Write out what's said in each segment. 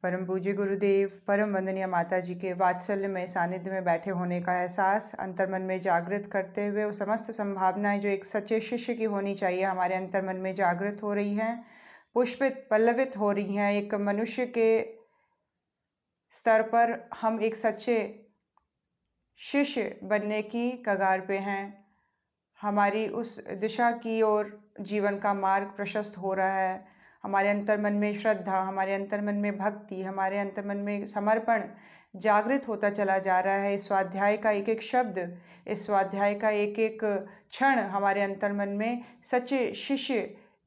परम पूज्य गुरुदेव, परम वंदनीय माता जी के वात्सल्य में सानिध्य में बैठे होने का एहसास अंतर्मन में जागृत करते हुए वो समस्त संभावनाएं जो एक सच्चे शिष्य की होनी चाहिए हमारे अंतर्मन में जागृत हो रही हैं, पुष्पित पल्लवित हो रही हैं। एक मनुष्य के स्तर पर हम एक सच्चे शिष्य बनने की कगार पे हैं। हमारी उस दिशा की ओर जीवन का मार्ग प्रशस्त हो रहा है। हमारे अंतर्मन में श्रद्धा, हमारे अंतर्मन में भक्ति, हमारे अंतर्मन में समर्पण जागृत होता चला जा रहा है। इस स्वाध्याय का एक एक शब्द, इस स्वाध्याय का एक एक क्षण हमारे अंतर्मन में सच्चे शिष्य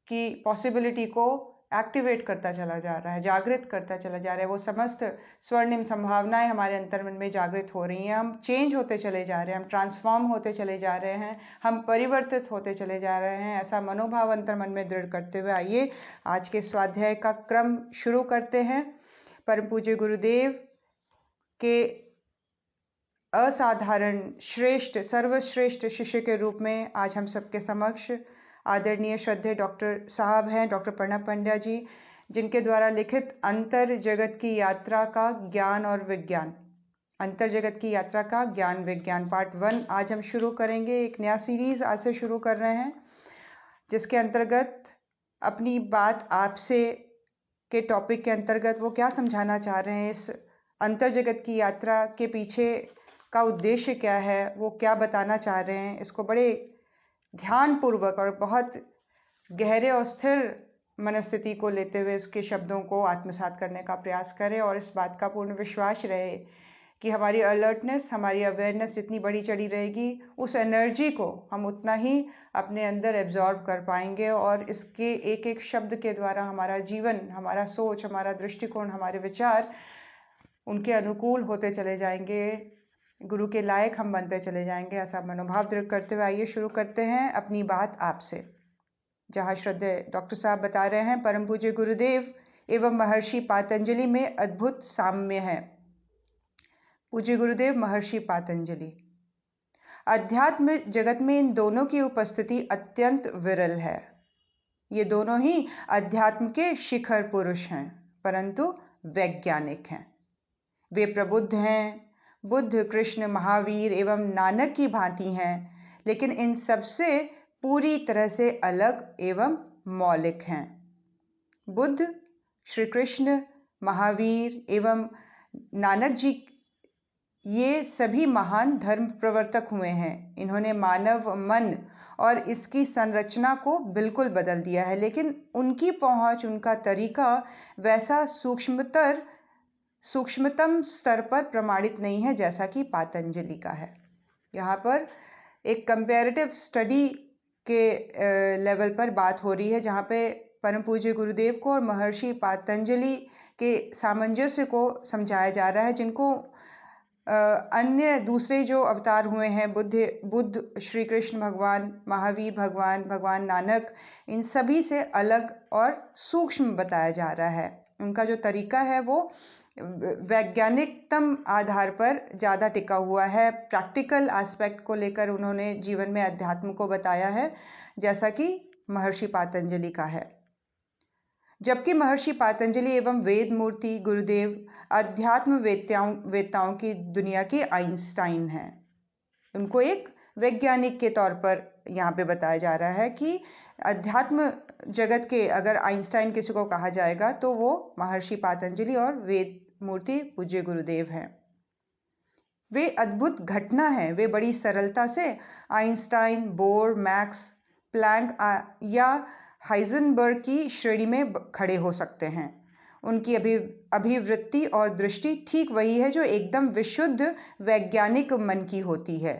की पॉसिबिलिटी को एक्टिवेट करता चला जा रहा है, जागृत करता चला जा रहा है। वो समस्त स्वर्णिम संभावनाएं हमारे अंतर्मन में जागृत हो रही हैं। हम चेंज होते चले जा रहे हैं, हम ट्रांसफॉर्म होते चले जा रहे हैं, हम परिवर्तित होते चले जा रहे हैं। ऐसा मनोभाव अंतर्मन में दृढ़ करते हुए आइए आज के स्वाध्याय का क्रम शुरू करते हैं। परम पूज्य गुरुदेव के असाधारण श्रेष्ठ सर्वश्रेष्ठ शिष्य के रूप में आज हम सबके समक्ष आदरणीय श्रद्धेय डॉक्टर साहब हैं, डॉक्टर प्रणब पंड्या जी, जिनके द्वारा लिखित अंतर जगत की यात्रा का ज्ञान और विज्ञान, अंतर जगत की यात्रा का ज्ञान विज्ञान पार्ट 1 आज हम शुरू करेंगे। एक नया सीरीज आज से शुरू कर रहे हैं, जिसके अंतर्गत अपनी बात आपसे के टॉपिक के अंतर्गत वो क्या समझाना चाह रहे हैं, इस अंतर जगत की यात्रा के पीछे का उद्देश्य क्या है, वो क्या बताना चाह रहे हैं, इसको बड़े ध्यानपूर्वक और बहुत गहरे और स्थिर मनस्थिति को लेते हुए इसके शब्दों को आत्मसात करने का प्रयास करें और इस बात का पूर्ण विश्वास रहे कि हमारी अलर्टनेस, हमारी अवेयरनेस जितनी बढ़ी चढ़ी रहेगी, उस एनर्जी को हम उतना ही अपने अंदर एब्जॉर्ब कर पाएंगे और इसके एक एक शब्द के द्वारा हमारा जीवन, हमारा सोच, हमारा दृष्टिकोण, हमारे विचार उनके अनुकूल होते चले जाएंगे, गुरु के लायक हम बनते चले जाएंगे। ऐसा मनोभाव दृढ़ करते हुए आइए शुरू करते हैं अपनी बात आपसे, जहाँ श्रद्धेय डॉक्टर साहब बता रहे हैं परम पूज्य गुरुदेव एवं महर्षि पातंजलि में अद्भुत साम्य है। पूज्य गुरुदेव महर्षि पातंजलि, अध्यात्म जगत में इन दोनों की उपस्थिति अत्यंत विरल है। ये दोनों ही अध्यात्म के शिखर पुरुष हैं, परंतु वैज्ञानिक हैं। वे प्रबुद्ध हैं, बुद्ध, कृष्ण, महावीर एवं नानक की भांति हैं, लेकिन इन सबसे पूरी तरह से अलग एवं मौलिक हैं। बुद्ध, श्री कृष्ण, महावीर एवं नानक जी ये सभी महान धर्म प्रवर्तक हुए हैं। इन्होंने मानव मन और इसकी संरचना को बिल्कुल बदल दिया है, लेकिन उनकी पहुंच, उनका तरीका वैसा सूक्ष्मतम स्तर पर प्रमाणित नहीं है जैसा कि पातंजलि का है। यहाँ पर एक कंपैरेटिव स्टडी के लेवल पर बात हो रही है, जहाँ पे परम पूज्य गुरुदेव को और महर्षि पातंजलि के सामंजस्य को समझाया जा रहा है, जिनको अन्य दूसरे जो अवतार हुए हैं, बुद्ध, श्री कृष्ण भगवान, महावीर भगवान, भगवान नानक, इन सभी से अलग और सूक्ष्म बताया जा रहा है। उनका जो तरीका है वो वैज्ञानिकतम आधार पर ज़्यादा टिका हुआ है। प्रैक्टिकल एस्पेक्ट को लेकर उन्होंने जीवन में अध्यात्म को बताया है, जैसा कि महर्षि पातंजलि का है। जबकि महर्षि पातंजलि एवं वेद मूर्ति गुरुदेव अध्यात्म वेत्ताओं की दुनिया के आइंस्टाइन हैं। उनको एक वैज्ञानिक के तौर पर यहाँ पे बताया जा रहा है कि अध्यात्म जगत के अगर आइंस्टाइन किसी को कहा जाएगा तो वो महर्षि पातंजलि और वेद मूर्ति पूज्य गुरुदेव हैं। वे अद्भुत घटना है। वे बड़ी सरलता से आइंस्टाइन, बोर, मैक्स प्लैंक या हाइजेनबर्ग की श्रेणी में खड़े हो सकते हैं। उनकी अभिवृत्ति और दृष्टि ठीक वही है जो एकदम विशुद्ध वैज्ञानिक मन की होती है।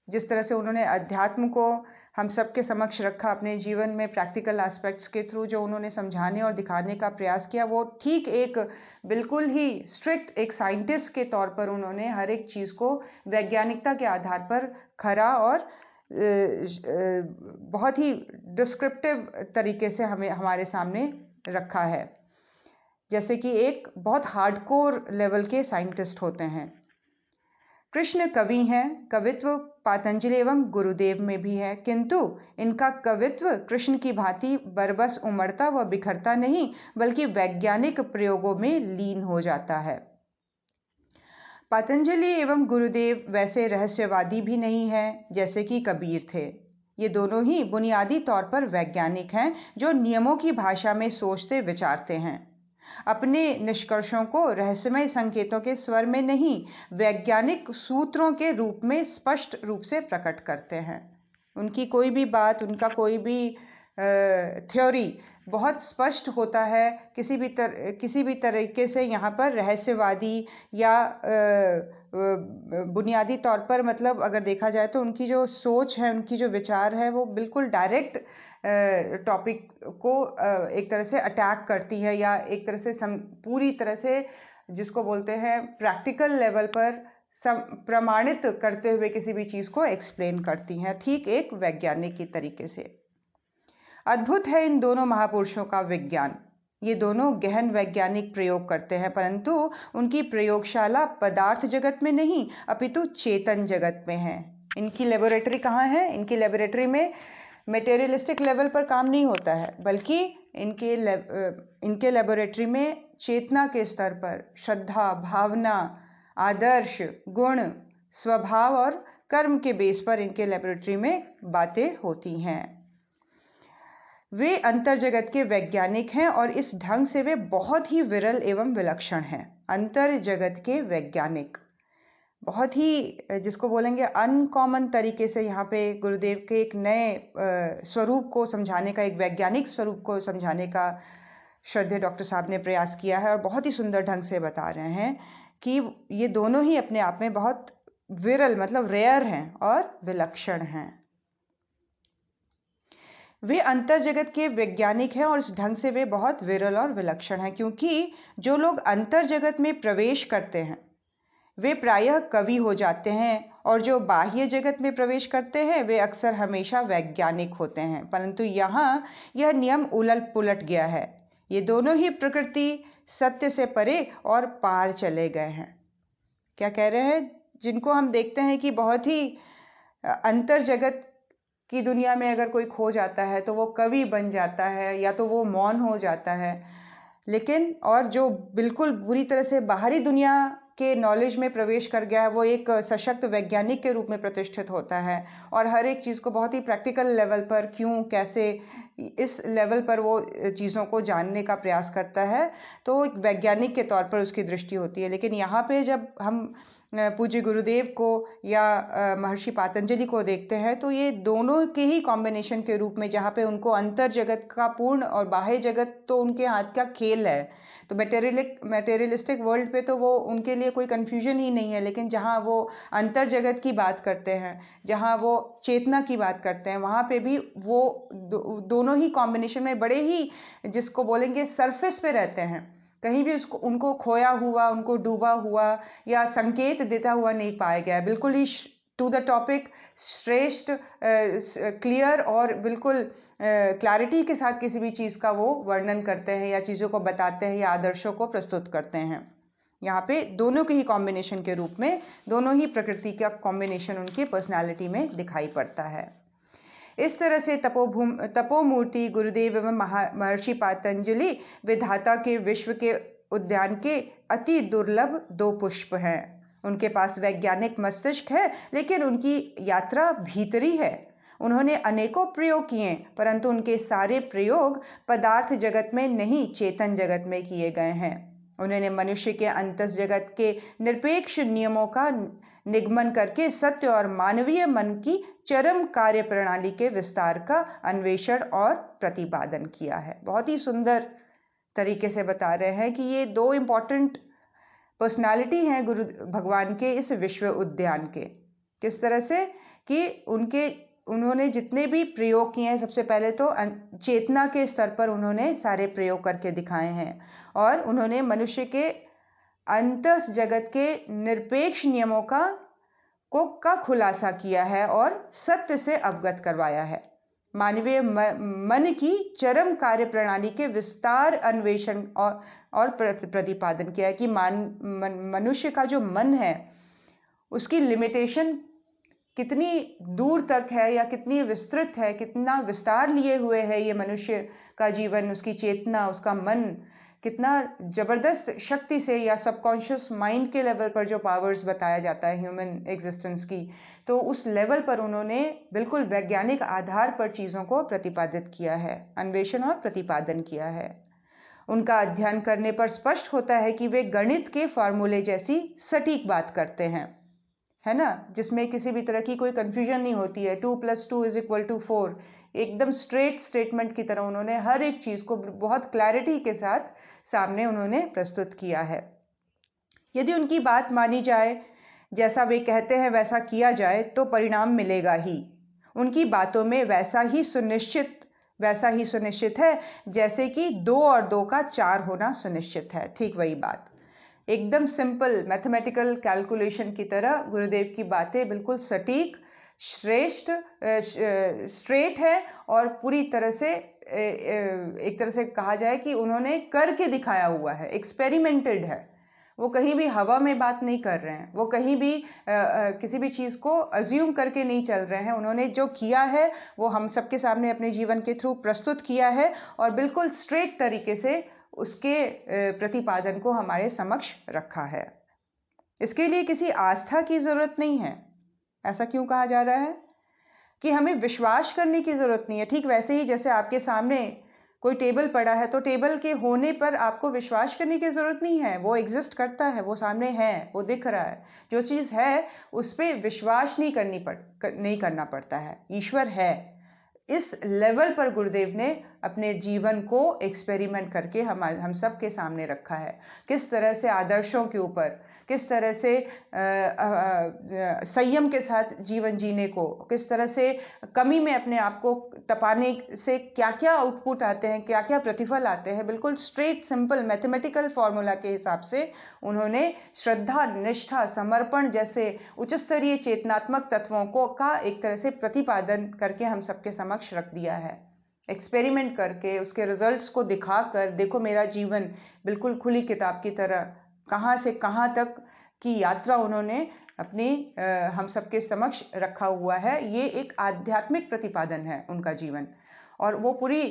जिस तरह से उन्होंने अध्यात्म को हम सबके समक्ष रखा अपने जीवन में प्रैक्टिकल एस्पेक्ट्स के थ्रू, जो उन्होंने समझाने और दिखाने का प्रयास किया, वो ठीक एक बिल्कुल ही स्ट्रिक्ट एक साइंटिस्ट के तौर पर उन्होंने हर एक चीज़ को वैज्ञानिकता के आधार पर खरा और बहुत ही डिस्क्रिप्टिव तरीके से हमारे सामने रखा है, जैसे कि एक बहुत हार्डकोर लेवल के साइंटिस्ट होते हैं। कृष्ण कवि हैं, कवित्व पातंजलि एवं गुरुदेव में भी है, किंतु इनका कवित्व कृष्ण की भांति बरबस उमड़ता व बिखरता नहीं, बल्कि वैज्ञानिक प्रयोगों में लीन हो जाता है। पातंजलि एवं गुरुदेव वैसे रहस्यवादी भी नहीं है जैसे कि कबीर थे। ये दोनों ही बुनियादी तौर पर वैज्ञानिक हैं जो नियमों की भाषा में सोचते विचारते हैं। अपने निष्कर्षों को रहस्यमय संकेतों के स्वर में नहीं, वैज्ञानिक सूत्रों के रूप में स्पष्ट रूप से प्रकट करते हैं। उनकी कोई भी बात, उनका कोई भी थ्योरी बहुत स्पष्ट होता है। किसी भी तरीके से यहाँ पर रहस्यवादी या बुनियादी तौर पर, मतलब अगर देखा जाए तो उनकी जो सोच है, उनकी जो विचार है, वो बिल्कुल डायरेक्ट टॉपिक को एक तरह से अटैक करती है, या एक तरह से पूरी तरह से जिसको बोलते हैं प्रैक्टिकल लेवल पर प्रमाणित करते हुए किसी भी चीज़ को एक्सप्लेन करती हैं, ठीक एक वैज्ञानिक की तरीके से। अद्भुत है इन दोनों महापुरुषों का विज्ञान। ये दोनों गहन वैज्ञानिक प्रयोग करते हैं, परंतु उनकी प्रयोगशाला पदार्थ जगत में नहीं अपितु चेतन जगत में है। इनकी लेबोरेटरी कहाँ है? इनकी लेबोरेटरी में मटेरियलिस्टिक लेवल पर काम नहीं होता है, बल्कि इनके लेबोरेटरी में चेतना के स्तर पर श्रद्धा, भावना, आदर्श, गुण, स्वभाव और कर्म के बेस पर इनके लेबोरेटरी में बातें होती हैं। वे अंतर जगत के वैज्ञानिक हैं और इस ढंग से वे बहुत ही विरल एवं विलक्षण हैं। अंतर जगत के वैज्ञानिक बहुत ही, जिसको बोलेंगे अनकॉमन तरीके से यहाँ पे गुरुदेव के एक नए स्वरूप को समझाने का, एक वैज्ञानिक स्वरूप को समझाने का श्रद्धेय डॉक्टर साहब ने प्रयास किया है, और बहुत ही सुंदर ढंग से बता रहे हैं कि ये दोनों ही अपने आप में बहुत विरल, मतलब रेयर हैं और विलक्षण हैं। वे अंतर जगत के वैज्ञानिक हैं और इस ढंग से वे बहुत विरल और विलक्षण हैं, क्योंकि जो लोग अंतर जगत में प्रवेश करते हैं वे प्रायः कवि हो जाते हैं, और जो बाह्य जगत में प्रवेश करते हैं वे अक्सर हमेशा वैज्ञानिक होते हैं। परंतु यहाँ यह नियम उलट पुलट गया है। ये दोनों ही प्रकृति सत्य से परे और पार चले गए हैं। क्या कह रहे हैं? जिनको हम देखते हैं कि बहुत ही अंतर जगत की दुनिया में अगर कोई खो जाता है तो वो कवि बन जाता है, या तो वो मौन हो जाता है, लेकिन और जो बिल्कुल बुरी तरह से बाहरी दुनिया के नॉलेज में प्रवेश कर गया है वो एक सशक्त वैज्ञानिक के रूप में प्रतिष्ठित होता है, और हर एक चीज़ को बहुत ही प्रैक्टिकल लेवल पर, क्यों, कैसे, इस लेवल पर वो चीज़ों को जानने का प्रयास करता है, तो एक वैज्ञानिक के तौर पर उसकी दृष्टि होती है। लेकिन यहाँ पे जब हम पूज्य गुरुदेव को या महर्षि पातंजलि को देखते हैं तो ये दोनों के ही कॉम्बिनेशन के रूप में, जहाँ पे उनको अंतर जगत का पूर्ण और बाह्य जगत तो उनके हाथ का खेल है, तो मटेरियलिस्टिक वर्ल्ड पे तो वो उनके लिए कोई कन्फ्यूजन ही नहीं है, लेकिन जहाँ वो अंतर जगत की बात करते हैं, जहाँ वो चेतना की बात करते हैं, वहाँ पे भी वो दोनों ही कॉम्बिनेशन में बड़े ही, जिसको बोलेंगे सरफेस पे रहते हैं। कहीं भी उनको खोया हुआ, उनको डूबा हुआ या संकेत देता हुआ नहीं पाया गया। बिल्कुल ही टू द टॉपिक, श्रेष्ठ, क्लियर और बिल्कुल क्लैरिटी के साथ किसी भी चीज़ का वो वर्णन करते हैं या चीज़ों को बताते हैं या आदर्शों को प्रस्तुत करते हैं। यहाँ पे दोनों के ही कॉम्बिनेशन के रूप में, दोनों ही प्रकृति का कॉम्बिनेशन उनकी पर्सनालिटी में दिखाई पड़ता है। इस तरह से तपोमूर्ति गुरुदेव एवं महर्षि पातंजलि विधाता के विश्व के उद्यान के अति दुर्लभ दो पुष्प हैं। उनके पास वैज्ञानिक मस्तिष्क है, लेकिन उनकी यात्रा भीतरी है। उन्होंने अनेकों प्रयोग किए, परंतु उनके सारे प्रयोग पदार्थ जगत में नहीं, चेतन जगत में किए गए हैं। उन्होंने मनुष्य के अंतस जगत के निरपेक्ष नियमों का निगमन करके सत्य और मानवीय मन की चरम कार्य प्रणाली के विस्तार का अन्वेषण और प्रतिपादन किया है। बहुत ही सुंदर तरीके से बता रहे हैं कि ये दो इम्पॉर्टेंट पर्सनालिटी हैं गुरु भगवान के इस विश्व उद्यान के। किस तरह से कि उन्होंने जितने भी प्रयोग किए हैं, सबसे पहले तो चेतना के स्तर पर उन्होंने सारे प्रयोग करके दिखाए हैं, और उन्होंने मनुष्य के अंतस जगत के निरपेक्ष नियमों का खुलासा किया है और सत्य से अवगत करवाया है। मानवीय मन की चरम कार्य प्रणाली के विस्तार, अन्वेषण और प्रतिपादन किया है कि मनुष्य का जो मन है उसकी लिमिटेशन कितनी दूर तक है या कितनी विस्तृत है, कितना विस्तार लिए हुए है ये मनुष्य का जीवन, उसकी चेतना, उसका मन कितना ज़बरदस्त शक्ति से या सबकॉन्शियस माइंड के लेवल पर जो पावर्स बताया जाता है ह्यूमन एग्जिस्टेंस की, तो उस लेवल पर उन्होंने बिल्कुल वैज्ञानिक आधार पर चीज़ों को प्रतिपादित किया है, अन्वेषण और प्रतिपादन किया है। उनका अध्ययन करने पर स्पष्ट होता है कि वे गणित के फार्मूले जैसी सटीक बात करते हैं, है ना, जिसमें किसी भी तरह की कोई कंफ्यूजन नहीं होती है। 2 + 2 = 4, एकदम स्ट्रेट स्टेटमेंट की तरह उन्होंने हर एक चीज़ को बहुत क्लैरिटी के साथ सामने उन्होंने प्रस्तुत किया है। यदि उनकी बात मानी जाए, जैसा वे कहते हैं वैसा किया जाए, तो परिणाम मिलेगा ही। उनकी बातों में वैसा ही सुनिश्चित है जैसे कि 2 और 2 का 4 होना सुनिश्चित है। ठीक वही बात, एकदम सिंपल मैथमेटिकल कैलकुलेशन की तरह गुरुदेव की बातें बिल्कुल सटीक, श्रेष्ठ, स्ट्रेट है और पूरी तरह से एक तरह से कहा जाए कि उन्होंने करके दिखाया हुआ है, एक्सपेरिमेंटेड है। वो कहीं भी हवा में बात नहीं कर रहे हैं, वो कहीं भी किसी भी चीज़ को अज्यूम करके नहीं चल रहे हैं। उन्होंने जो किया है वो हम सबके सामने अपने जीवन के थ्रू प्रस्तुत किया है और बिल्कुल स्ट्रेट तरीके से उसके प्रतिपादन को हमारे समक्ष रखा है। इसके लिए किसी आस्था की ज़रूरत नहीं है। ऐसा क्यों कहा जा रहा है कि हमें विश्वास करने की ज़रूरत नहीं है? ठीक वैसे ही जैसे आपके सामने कोई टेबल पड़ा है, तो टेबल के होने पर आपको विश्वास करने की ज़रूरत नहीं है, वो एग्जिस्ट करता है, वो सामने है, वो दिख रहा है। जो चीज़ है उस पर विश्वास नहीं करना पड़ता है, ईश्वर है। इस लेवल पर गुरुदेव ने अपने जीवन को एक्सपेरिमेंट करके हम सब के सामने रखा है। किस तरह से आदर्शों के ऊपर, किस तरह से संयम के साथ जीवन जीने को, किस तरह से कमी में अपने आप को तपाने से क्या क्या आउटपुट आते हैं, क्या क्या प्रतिफल आते हैं, बिल्कुल स्ट्रेट सिंपल मैथमेटिकल फॉर्मूला के हिसाब से उन्होंने श्रद्धा, निष्ठा, समर्पण जैसे उच्च स्तरीय चेतनात्मक तत्वों को का एक तरह से प्रतिपादन करके हम सबके समक्ष रख दिया है। एक्सपेरिमेंट करके उसके रिजल्ट्स को दिखाकर, देखो मेरा जीवन बिल्कुल खुली किताब की तरह कहाँ से कहाँ तक की यात्रा उन्होंने अपनी हम सबके समक्ष रखा हुआ है। ये एक आध्यात्मिक प्रतिपादन है उनका जीवन, और वो पूरी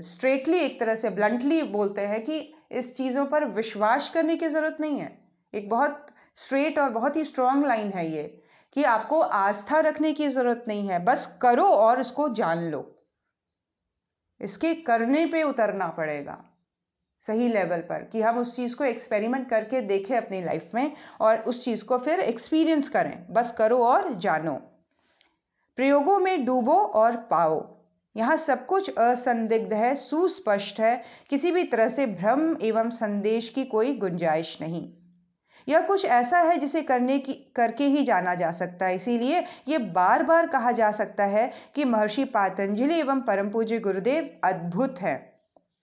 स्ट्रेटली एक तरह से ब्लंटली बोलते हैं कि इस चीज़ों पर विश्वास करने की ज़रूरत नहीं है। एक बहुत स्ट्रेट और बहुत ही स्ट्रॉन्ग लाइन है ये कि आपको आस्था रखने की ज़रूरत नहीं है, बस करो और इसको जान लो। इसके करने पे उतरना पड़ेगा सही लेवल पर कि हम उस चीज़ को एक्सपेरिमेंट करके देखें अपनी लाइफ में और उस चीज़ को फिर एक्सपीरियंस करें। बस करो और जानो, प्रयोगों में डूबो और पाओ। यहाँ सब कुछ असंदिग्ध है, सुस्पष्ट है, किसी भी तरह से भ्रम एवं संदेश की कोई गुंजाइश नहीं। यह कुछ ऐसा है जिसे करके ही जाना जा सकता है। इसीलिए ये बार बार कहा जा सकता है कि महर्षि पातंजलि एवं परम पूज्य गुरुदेव अद्भुत है।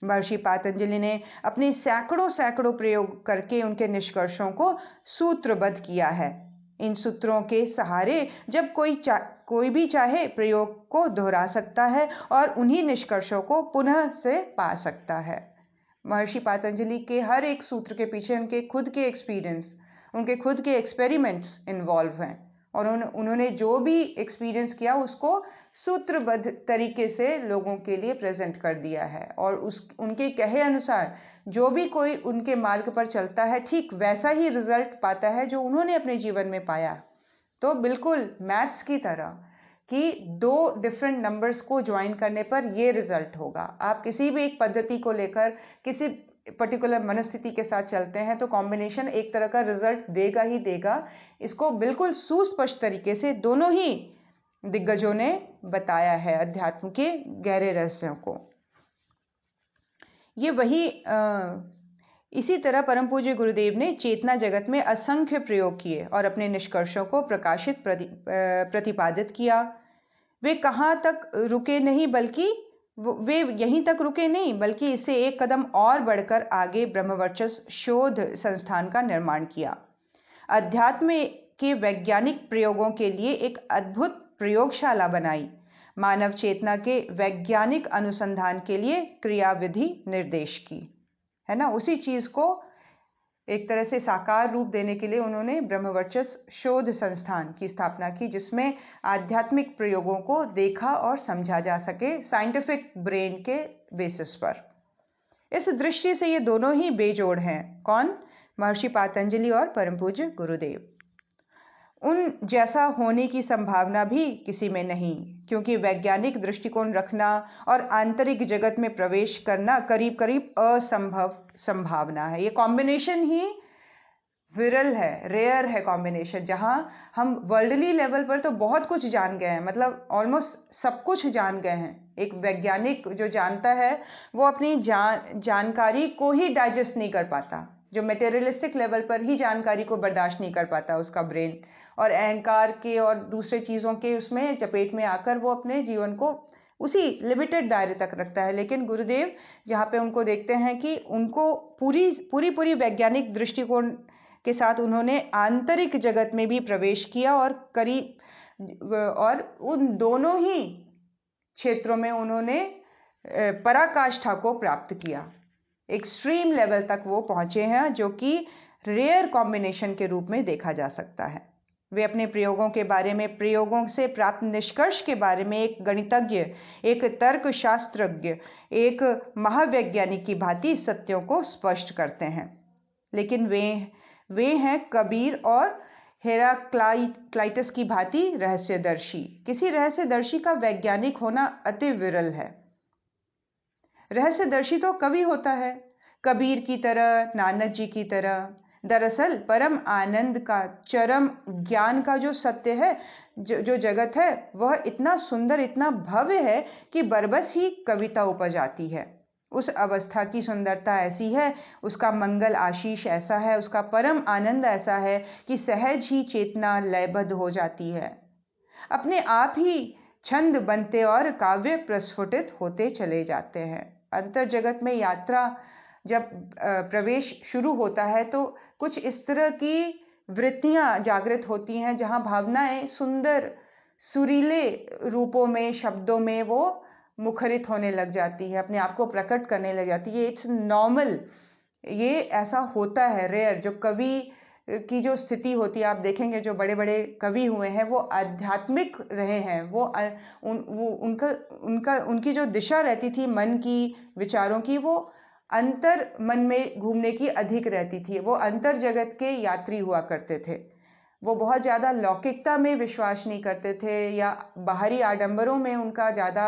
महर्षि पातंजलि ने अपने सैकड़ों प्रयोग करके उनके निष्कर्षों को सूत्रबद्ध किया है। इन सूत्रों के सहारे जब कोई भी चाहे प्रयोग को दोहरा सकता है और उन्हीं निष्कर्षों को पुनः से पा सकता है। महर्षि पातंजलि के हर एक सूत्र के पीछे उनके खुद के एक्सपीरियंस, उनके खुद के एक्सपेरिमेंट्स इन्वॉल्व हैं और उन्होंने जो भी एक्सपीरियंस किया उसको सूत्रबद्ध तरीके से लोगों के लिए प्रेजेंट कर दिया है और उनके कहे अनुसार जो भी कोई उनके मार्ग पर चलता है ठीक वैसा ही रिजल्ट पाता है जो उन्होंने अपने जीवन में पाया। तो बिल्कुल मैथ्स की तरह कि 2 डिफरेंट नंबर्स को ज्वाइन करने पर ये रिजल्ट होगा। आप किसी भी एक पद्धति को लेकर किसी पर्टिकुलर मनस्थिति के साथ चलते हैं तो कॉम्बिनेशन एक तरह का रिजल्ट देगा ही देगा। इसको बिल्कुल सुस्पष्ट तरीके से दोनों ही दिग्गजों ने बताया है अध्यात्म के गहरे रहस्यों को। ये वही इसी तरह परम पूज्य गुरुदेव ने चेतना जगत में असंख्य प्रयोग किए और अपने निष्कर्षों को प्रकाशित प्रतिपादित किया। वे कहाँ तक रुके नहीं, बल्कि वे यहीं तक रुके नहीं, बल्कि इससे एक कदम और बढ़कर आगे ब्रह्मवर्चस्व शोध संस्थान का निर्माण किया। अध्यात्म के वैज्ञानिक प्रयोगों के लिए एक अद्भुत प्रयोगशाला बनाई। मानव चेतना के वैज्ञानिक अनुसंधान के लिए क्रियाविधि निर्देश की, है ना। उसी चीज़ को एक तरह से साकार रूप देने के लिए उन्होंने ब्रह्मवर्चस्व शोध संस्थान की स्थापना की, जिसमें आध्यात्मिक प्रयोगों को देखा और समझा जा सके साइंटिफिक ब्रेन के बेसिस पर। इस दृष्टि से ये दोनों ही बेजोड़ हैं। कौन? महर्षि पातंजलि और परम पूज्य गुरुदेव। उन जैसा होने की संभावना भी किसी में नहीं, क्योंकि वैज्ञानिक दृष्टिकोण रखना और आंतरिक जगत में प्रवेश करना करीब करीब असंभव संभावना है। ये कॉम्बिनेशन ही विरल है, रेयर है कॉम्बिनेशन, जहां हम वर्ल्डली लेवल पर तो बहुत कुछ जान गए हैं, मतलब ऑलमोस्ट सब कुछ जान गए हैं। एक वैज्ञानिक जो जानता है वो अपनी जानकारी को ही डाइजेस्ट नहीं कर पाता, जो मेटेरियलिस्टिक लेवल पर ही जानकारी को बर्दाश्त नहीं कर पाता उसका ब्रेन, और अहंकार के और दूसरे चीज़ों के उसमें चपेट में आकर वो अपने जीवन को उसी लिमिटेड दायरे तक रखता है। लेकिन गुरुदेव जहाँ पे उनको देखते हैं कि उनको पूरी वैज्ञानिक दृष्टिकोण के साथ उन्होंने आंतरिक जगत में भी प्रवेश किया और और उन दोनों ही क्षेत्रों में उन्होंने पराकाष्ठा को प्राप्त किया। एक्सट्रीम लेवल तक वो पहुंचे हैं, जो कि रेयर कॉम्बिनेशन के रूप में देखा जा सकता है। वे अपने प्रयोगों के बारे में, प्रयोगों से प्राप्त निष्कर्ष के बारे में एक गणितज्ञ, एक तर्कशास्त्रज्ञ, एक महावैज्ञानिक की भांति सत्यों को स्पष्ट करते हैं। लेकिन वे हैं कबीर और हेराक्लाइटस की भांति रहस्यदर्शी। किसी रहस्यदर्शी का वैज्ञानिक होना अति विरल है। रहस्यदर्शी तो कवि होता है, कबीर की तरह, नानक जी की तरह। दरअसल परम आनंद का, चरम ज्ञान का जो सत्य है, जो जगत है, वह इतना सुंदर, इतना भव्य है कि बरबस ही कविता उपज आती है। उस अवस्था की सुंदरता ऐसी है, उसका मंगल आशीष ऐसा है, उसका परम आनंद ऐसा है कि सहज ही चेतना लयबद्ध हो जाती है। अपने आप ही छंद बनते और काव्य प्रस्फुटित होते चले जाते हैं। अंतर जगत में यात्रा जब प्रवेश शुरू होता है तो कुछ इस तरह की वृत्तियां जागृत होती हैं, जहां भावनाएं सुंदर सुरीले रूपों में, शब्दों में वो मुखरित होने लग जाती है, अपने आप को प्रकट करने लग जाती है। इट्स नॉर्मल, ये ऐसा होता है, रेयर। जो कवि की जो स्थिति होती है, आप देखेंगे जो बड़े बड़े कवि हुए हैं वो आध्यात्मिक रहे हैं, उनकी जो दिशा रहती थी मन की, विचारों की, वो अंतर मन में घूमने की अधिक रहती थी। वो अंतर जगत के यात्री हुआ करते थे। वो बहुत ज़्यादा लौकिकता में विश्वास नहीं करते थे, या बाहरी आडंबरों में उनका ज़्यादा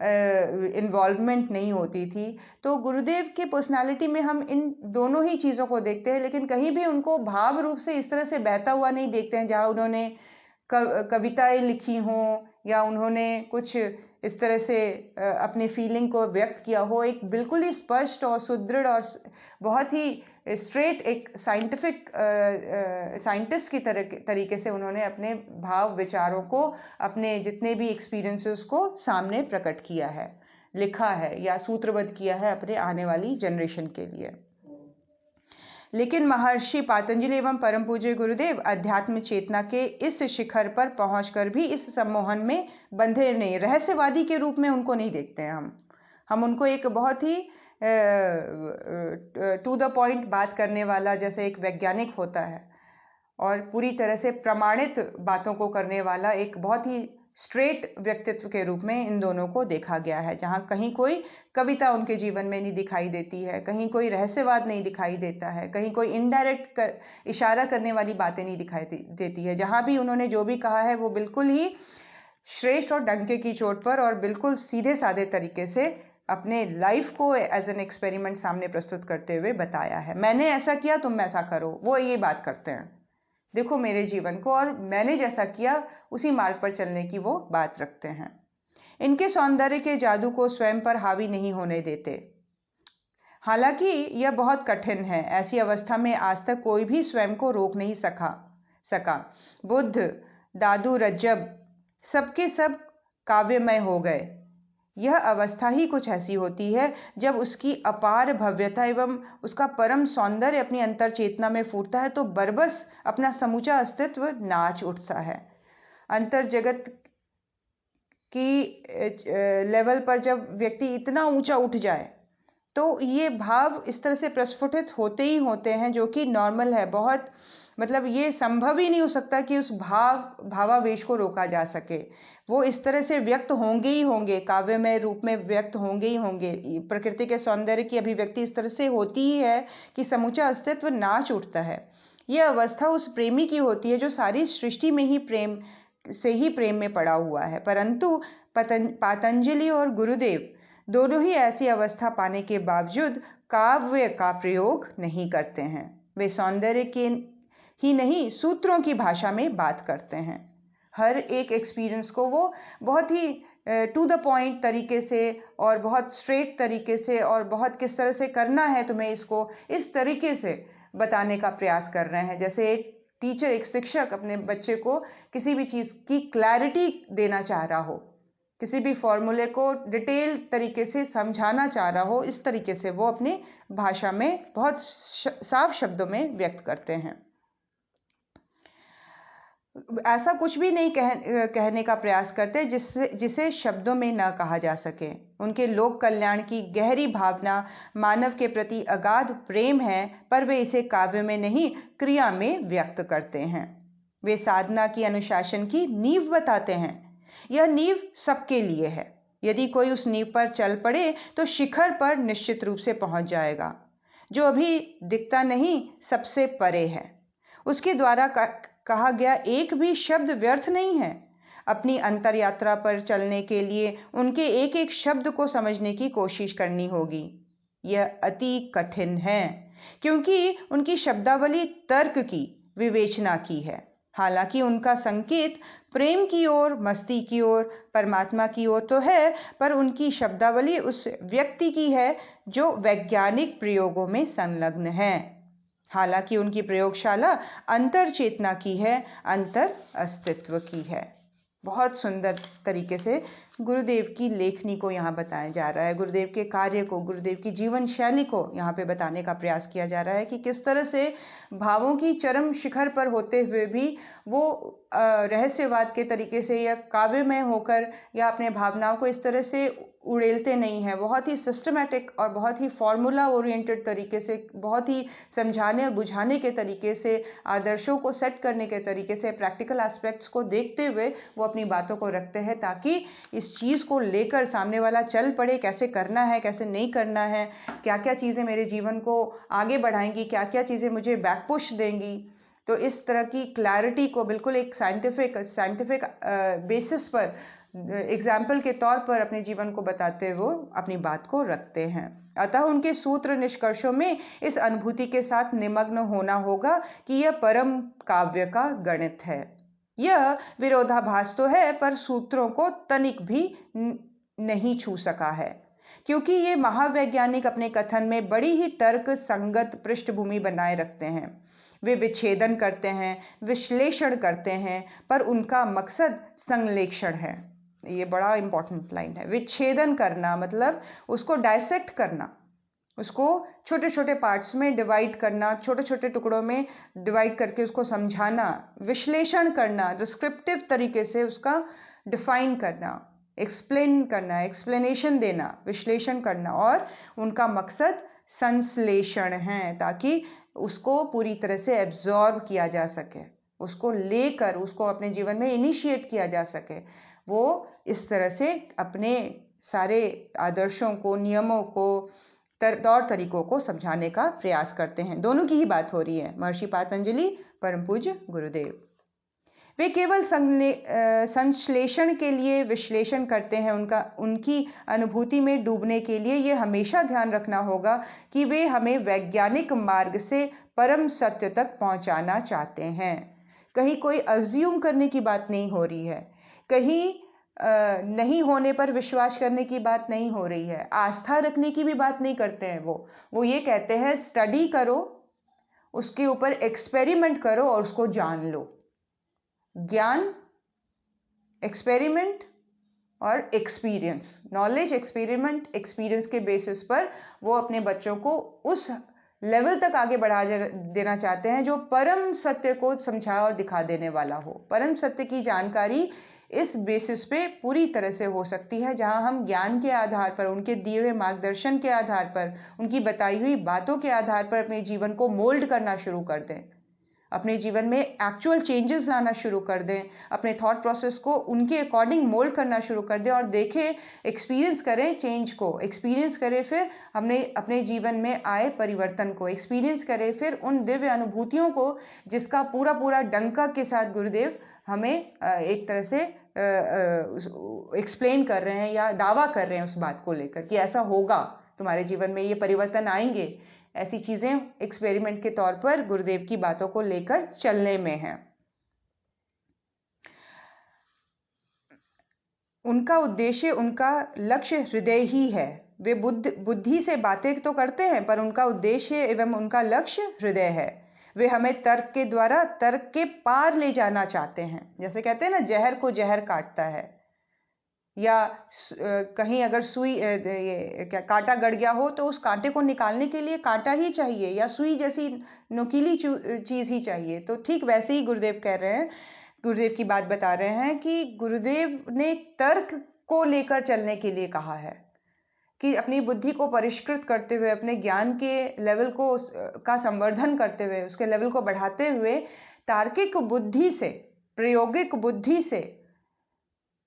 इन्वॉल्वमेंट नहीं होती थी। तो गुरुदेव की पर्सनालिटी में हम इन दोनों ही चीज़ों को देखते हैं, लेकिन कहीं भी उनको भाव रूप से इस तरह से बहता हुआ नहीं देखते हैं, जहाँ उन्होंने कविताएं लिखी हों या उन्होंने कुछ इस तरह से अपनी फीलिंग को व्यक्त किया हो। एक बिल्कुल ही स्पष्ट और सुदृढ़ और बहुत ही स्ट्रेट एक साइंटिस्ट की तरीके से उन्होंने अपने भाव विचारों को, अपने जितने भी एक्सपीरियंसेस को सामने प्रकट किया है, लिखा है या सूत्रबद्ध किया है अपने आने वाली जनरेशन के लिए। लेकिन महर्षि पातंजलि एवं परम पूज्य गुरुदेव अध्यात्म चेतना के इस शिखर पर पहुंचकर भी इस सम्मोहन में बंधे नहीं, रहस्यवादी के रूप में उनको नहीं देखते हैं हम उनको एक बहुत ही टू द पॉइंट बात करने वाला, जैसे एक वैज्ञानिक होता है, और पूरी तरह से प्रमाणित बातों को करने वाला एक बहुत ही स्ट्रेट व्यक्तित्व के रूप में इन दोनों को देखा गया है, जहाँ कहीं कोई कविता उनके जीवन में नहीं दिखाई देती है, कहीं कोई रहस्यवाद नहीं दिखाई देता है, कहीं कोई इनडायरेक्ट इशारा करने वाली बातें नहीं दिखाई देती है। जहाँ भी उन्होंने जो भी कहा है वो बिल्कुल ही श्रेष्ठ और डंके की चोट पर और बिल्कुल सीधे साधे तरीके से अपने लाइफ को एज एन एक्सपेरिमेंट सामने प्रस्तुत करते हुए बताया है। मैंने ऐसा किया, तुम ऐसा करो, वो ये बात करते हैं। देखो मेरे जीवन को, और मैंने जैसा किया उसी मार्ग पर चलने की वो बात रखते हैं। इनके सौंदर्य के जादू को स्वयं पर हावी नहीं होने देते। हालांकि यह बहुत कठिन है। ऐसी अवस्था में आज तक कोई भी स्वयं को रोक नहीं सका। बुद्ध, दादू, रज्जब सबके सब काव्यमय हो गए। यह अवस्था ही कुछ ऐसी होती है जब उसकी अपार भव्यता एवं उसका परम सौंदर्य अपनी अंतर चेतना में फूटता है तो बरबस अपना समूचा अस्तित्व नाच उठता है। अंतर जगत की लेवल पर जब व्यक्ति इतना ऊंचा उठ जाए तो ये भाव इस तरह से प्रस्फुटित होते ही होते हैं, जो कि नॉर्मल है। बहुत मतलब ये संभव ही नहीं हो सकता कि उस भावावेश को रोका जा सके। वो इस तरह से व्यक्त होंगे ही होंगे, काव्यमय रूप में व्यक्त होंगे ही होंगे। प्रकृति के सौंदर्य की अभिव्यक्ति इस तरह से होती ही है कि समूचा अस्तित्व नाच उठता है। यह अवस्था उस प्रेमी की होती है जो सारी सृष्टि में ही प्रेम में पड़ा हुआ है। परंतु पातंजलि और गुरुदेव दोनों ही ऐसी अवस्था पाने के बावजूद काव्य का प्रयोग नहीं करते हैं। वे सौंदर्य के ही नहीं, सूत्रों की भाषा में बात करते हैं। हर एक एक्सपीरियंस को वो बहुत ही टू द पॉइंट तरीके से और बहुत स्ट्रेट तरीके से और बहुत किस तरह से करना है तुम्हें इसको, इस तरीके से बताने का प्रयास कर रहे हैं। जैसे एक टीचर, एक शिक्षक अपने बच्चे को किसी भी चीज़ की क्लैरिटी देना चाह रहा हो, किसी भी फॉर्मूले को डिटेल तरीके से समझाना चाह रहा हो, इस तरीके से वो अपनी भाषा में बहुत साफ शब्दों में व्यक्त करते हैं। ऐसा कुछ भी नहीं कहने का प्रयास करते जिसे शब्दों में न कहा जा सके। उनके लोक कल्याण की गहरी भावना, मानव के प्रति अगाध प्रेम है, पर वे इसे काव्य में नहीं, क्रिया में व्यक्त करते हैं। वे साधना की, अनुशासन की नींव बताते हैं। यह नींव सबके लिए है। यदि कोई उस नींव पर चल पड़े तो शिखर पर निश्चित रूप से पहुंच जाएगा। जो अभी दिखता नहीं, सबसे परे है। उसके द्वारा कहा गया एक भी शब्द व्यर्थ नहीं है। अपनी अंतर यात्रा पर चलने के लिए उनके एक एक शब्द को समझने की कोशिश करनी होगी। यह अति कठिन है, क्योंकि उनकी शब्दावली तर्क की, विवेचना की है। हालांकि उनका संकेत प्रेम की ओर, मस्ती की ओर, परमात्मा की ओर तो है, पर उनकी शब्दावली उस व्यक्ति की है जो वैज्ञानिक प्रयोगों में संलग्न है। हालांकि उनकी प्रयोगशाला अंतर चेतना की है, अंतर अस्तित्व की है। बहुत सुंदर तरीके से गुरुदेव की लेखनी को यहाँ बताया जा रहा है, गुरुदेव के कार्य को, गुरुदेव की जीवन शैली को यहाँ पे बताने का प्रयास किया जा रहा है कि किस तरह से भावों की चरम शिखर पर होते हुए भी वो रहस्यवाद के तरीके से या काव्यमय होकर या अपने भावनाओं को इस तरह से उड़ेलते नहीं हैं। बहुत ही सिस्टमैटिक और बहुत ही फॉर्मूला ओरिएंटेड तरीके से, बहुत ही समझाने और बुझाने के तरीके से, आदर्शों को सेट करने के तरीके से, प्रैक्टिकल एस्पेक्ट्स को देखते हुए वो अपनी बातों को रखते हैं, ताकि इस चीज़ को लेकर सामने वाला चल पड़े, कैसे करना है, कैसे नहीं करना है, क्या क्या चीज़ें मेरे जीवन को आगे बढ़ाएंगी, क्या क्या चीज़ें मुझे बैक पुश देंगी। तो इस तरह की क्लैरिटी को बिल्कुल एक साइंटिफिक बेसिस पर, एग्जाम्पल के तौर पर अपने जीवन को बताते हुए अपनी बात को रखते हैं। अतः उनके सूत्र निष्कर्षों में इस अनुभूति के साथ निमग्न होना होगा कि यह परम काव्य का गणित है। यह विरोधाभास तो है, पर सूत्रों को तनिक भी नहीं छू सका है, क्योंकि ये महावैज्ञानिक अपने कथन में बड़ी ही तर्क संगत पृष्ठभूमि बनाए रखते हैं। वे विच्छेदन करते हैं, विश्लेषण करते हैं, पर उनका मकसद संश्लेषण है। ये बड़ा इंपॉर्टेंट लाइन है। विच्छेदन करना मतलब उसको डायसेक्ट करना, उसको छोटे छोटे पार्ट्स में डिवाइड करना, छोटे छोटे टुकड़ों में डिवाइड करके उसको समझाना, विश्लेषण करना, डिस्क्रिप्टिव तरीके से उसका डिफाइन करना, एक्सप्लेन करना, एक्सप्लेनेशन देना, विश्लेषण करना, और उनका मकसद संश्लेषण है, ताकि उसको पूरी तरह से एब्जॉर्ब किया जा सके, उसको लेकर उसको अपने जीवन में इनिशिएट किया जा सके। वो इस तरह से अपने सारे आदर्शों को, नियमों को, तौर तरीकों को समझाने का प्रयास करते हैं। दोनों की ही बात हो रही है, महर्षि पातंजलि, परम पूज्य गुरुदेव। वे केवल संश्लेषण के लिए विश्लेषण करते हैं, उनकी अनुभूति में डूबने के लिए ये हमेशा ध्यान रखना होगा कि वे हमें वैज्ञानिक मार्ग से परम सत्य तक पहुंचाना चाहते हैं। कहीं कोई अज्यूम करने की बात नहीं हो रही है, कहीं नहीं होने पर विश्वास करने की बात नहीं हो रही है, आस्था रखने की भी बात नहीं करते हैं। वो ये कहते हैं स्टडी करो, उसके ऊपर एक्सपेरिमेंट करो और उसको जान लो। ज्ञान, एक्सपेरिमेंट और एक्सपीरियंस, नॉलेज, एक्सपेरिमेंट, एक्सपीरियंस के बेसिस पर वो अपने बच्चों को उस लेवल तक आगे बढ़ा देना चाहते हैं जो परम सत्य को समझा और दिखा देने वाला हो। परम सत्य की जानकारी इस बेसिस पे पूरी तरह से हो सकती है, जहां हम ज्ञान के आधार पर, उनके दिए हुए मार्गदर्शन के आधार पर, उनकी बताई हुई बातों के आधार पर अपने जीवन को मोल्ड करना शुरू कर दें, अपने जीवन में एक्चुअल चेंजेस लाना शुरू कर दें, अपने थॉट प्रोसेस को उनके अकॉर्डिंग मोल्ड करना शुरू कर दें और देखें, एक्सपीरियंस करें चेंज को, एक्सपीरियंस करें फिर हमने अपने जीवन में आए परिवर्तन को, एक्सपीरियंस करें फिर उन दिव्य अनुभूतियों को जिसका पूरा पूरा डंका के साथ गुरुदेव हमें एक तरह से एक्सप्लेन कर रहे हैं या दावा कर रहे हैं उस बात को लेकर कि ऐसा होगा, तुम्हारे जीवन में ये परिवर्तन आएंगे। ऐसी चीजें एक्सपेरिमेंट के तौर पर गुरुदेव की बातों को लेकर चलने में हैं। उनका उद्देश्य, उनका लक्ष्य हृदय ही है। वे बुद्धि से बातें तो करते हैं, पर उनका उद्देश्य एवं उनका लक्ष्य हृदय है। वे हमें तर्क के द्वारा तर्क के पार ले जाना चाहते हैं। जैसे कहते हैं ना, जहर को जहर काटता है, या कहीं अगर सुई क्या कांटा गड़ गया हो तो उस कांटे को निकालने के लिए कांटा ही चाहिए या सुई जैसी नुकीली चीज ही चाहिए। तो ठीक वैसे ही गुरुदेव कह रहे हैं, गुरुदेव की बात बता रहे हैं कि गुरुदेव ने तर्क को लेकर चलने के लिए कहा है कि अपनी बुद्धि को परिष्कृत करते हुए, अपने ज्ञान के लेवल को का संवर्धन करते हुए, उसके लेवल को बढ़ाते हुए, तार्किक बुद्धि से, प्रायोगिक बुद्धि से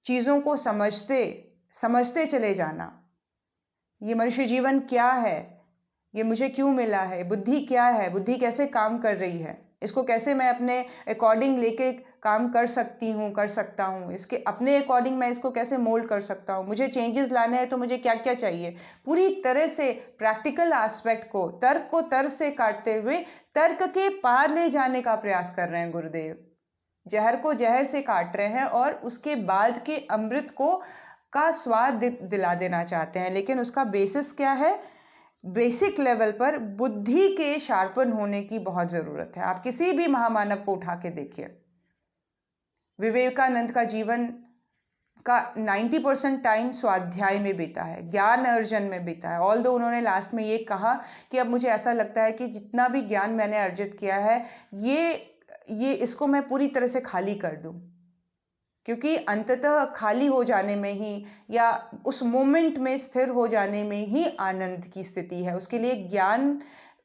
चीजों को समझते चले जाना। ये मनुष्य जीवन क्या है, ये मुझे क्यों मिला है, बुद्धि क्या है, बुद्धि कैसे काम कर रही है, इसको कैसे मैं अपने अकॉर्डिंग लेके काम कर सकता हूँ, इसके अपने अकॉर्डिंग मैं इसको कैसे मोल्ड कर सकता हूँ, मुझे चेंजेस लाने हैं तो मुझे क्या क्या चाहिए। पूरी तरह से प्रैक्टिकल एस्पेक्ट को तर्क से काटते हुए तर्क के पार ले जाने का प्रयास कर रहे हैं गुरुदेव। जहर को जहर से काट रहे हैं और उसके बाद के अमृत का स्वाद दिला देना चाहते हैं। लेकिन उसका बेसिस क्या है? बेसिक लेवल पर बुद्धि के शार्पन होने की बहुत जरूरत है। आप किसी भी महामानव को उठा के देखिए, विवेकानंद का जीवन का 90% टाइम स्वाध्याय में बीता है, ज्ञान अर्जन में बीता है। ऑल्दो उन्होंने लास्ट में ये कहा कि अब मुझे ऐसा लगता है कि जितना भी ज्ञान मैंने अर्जित किया है, ये इसको मैं पूरी तरह से खाली कर दूं, क्योंकि अंततः खाली हो जाने में ही या उस मोमेंट में स्थिर हो जाने में ही आनंद की स्थिति है। उसके लिए ज्ञान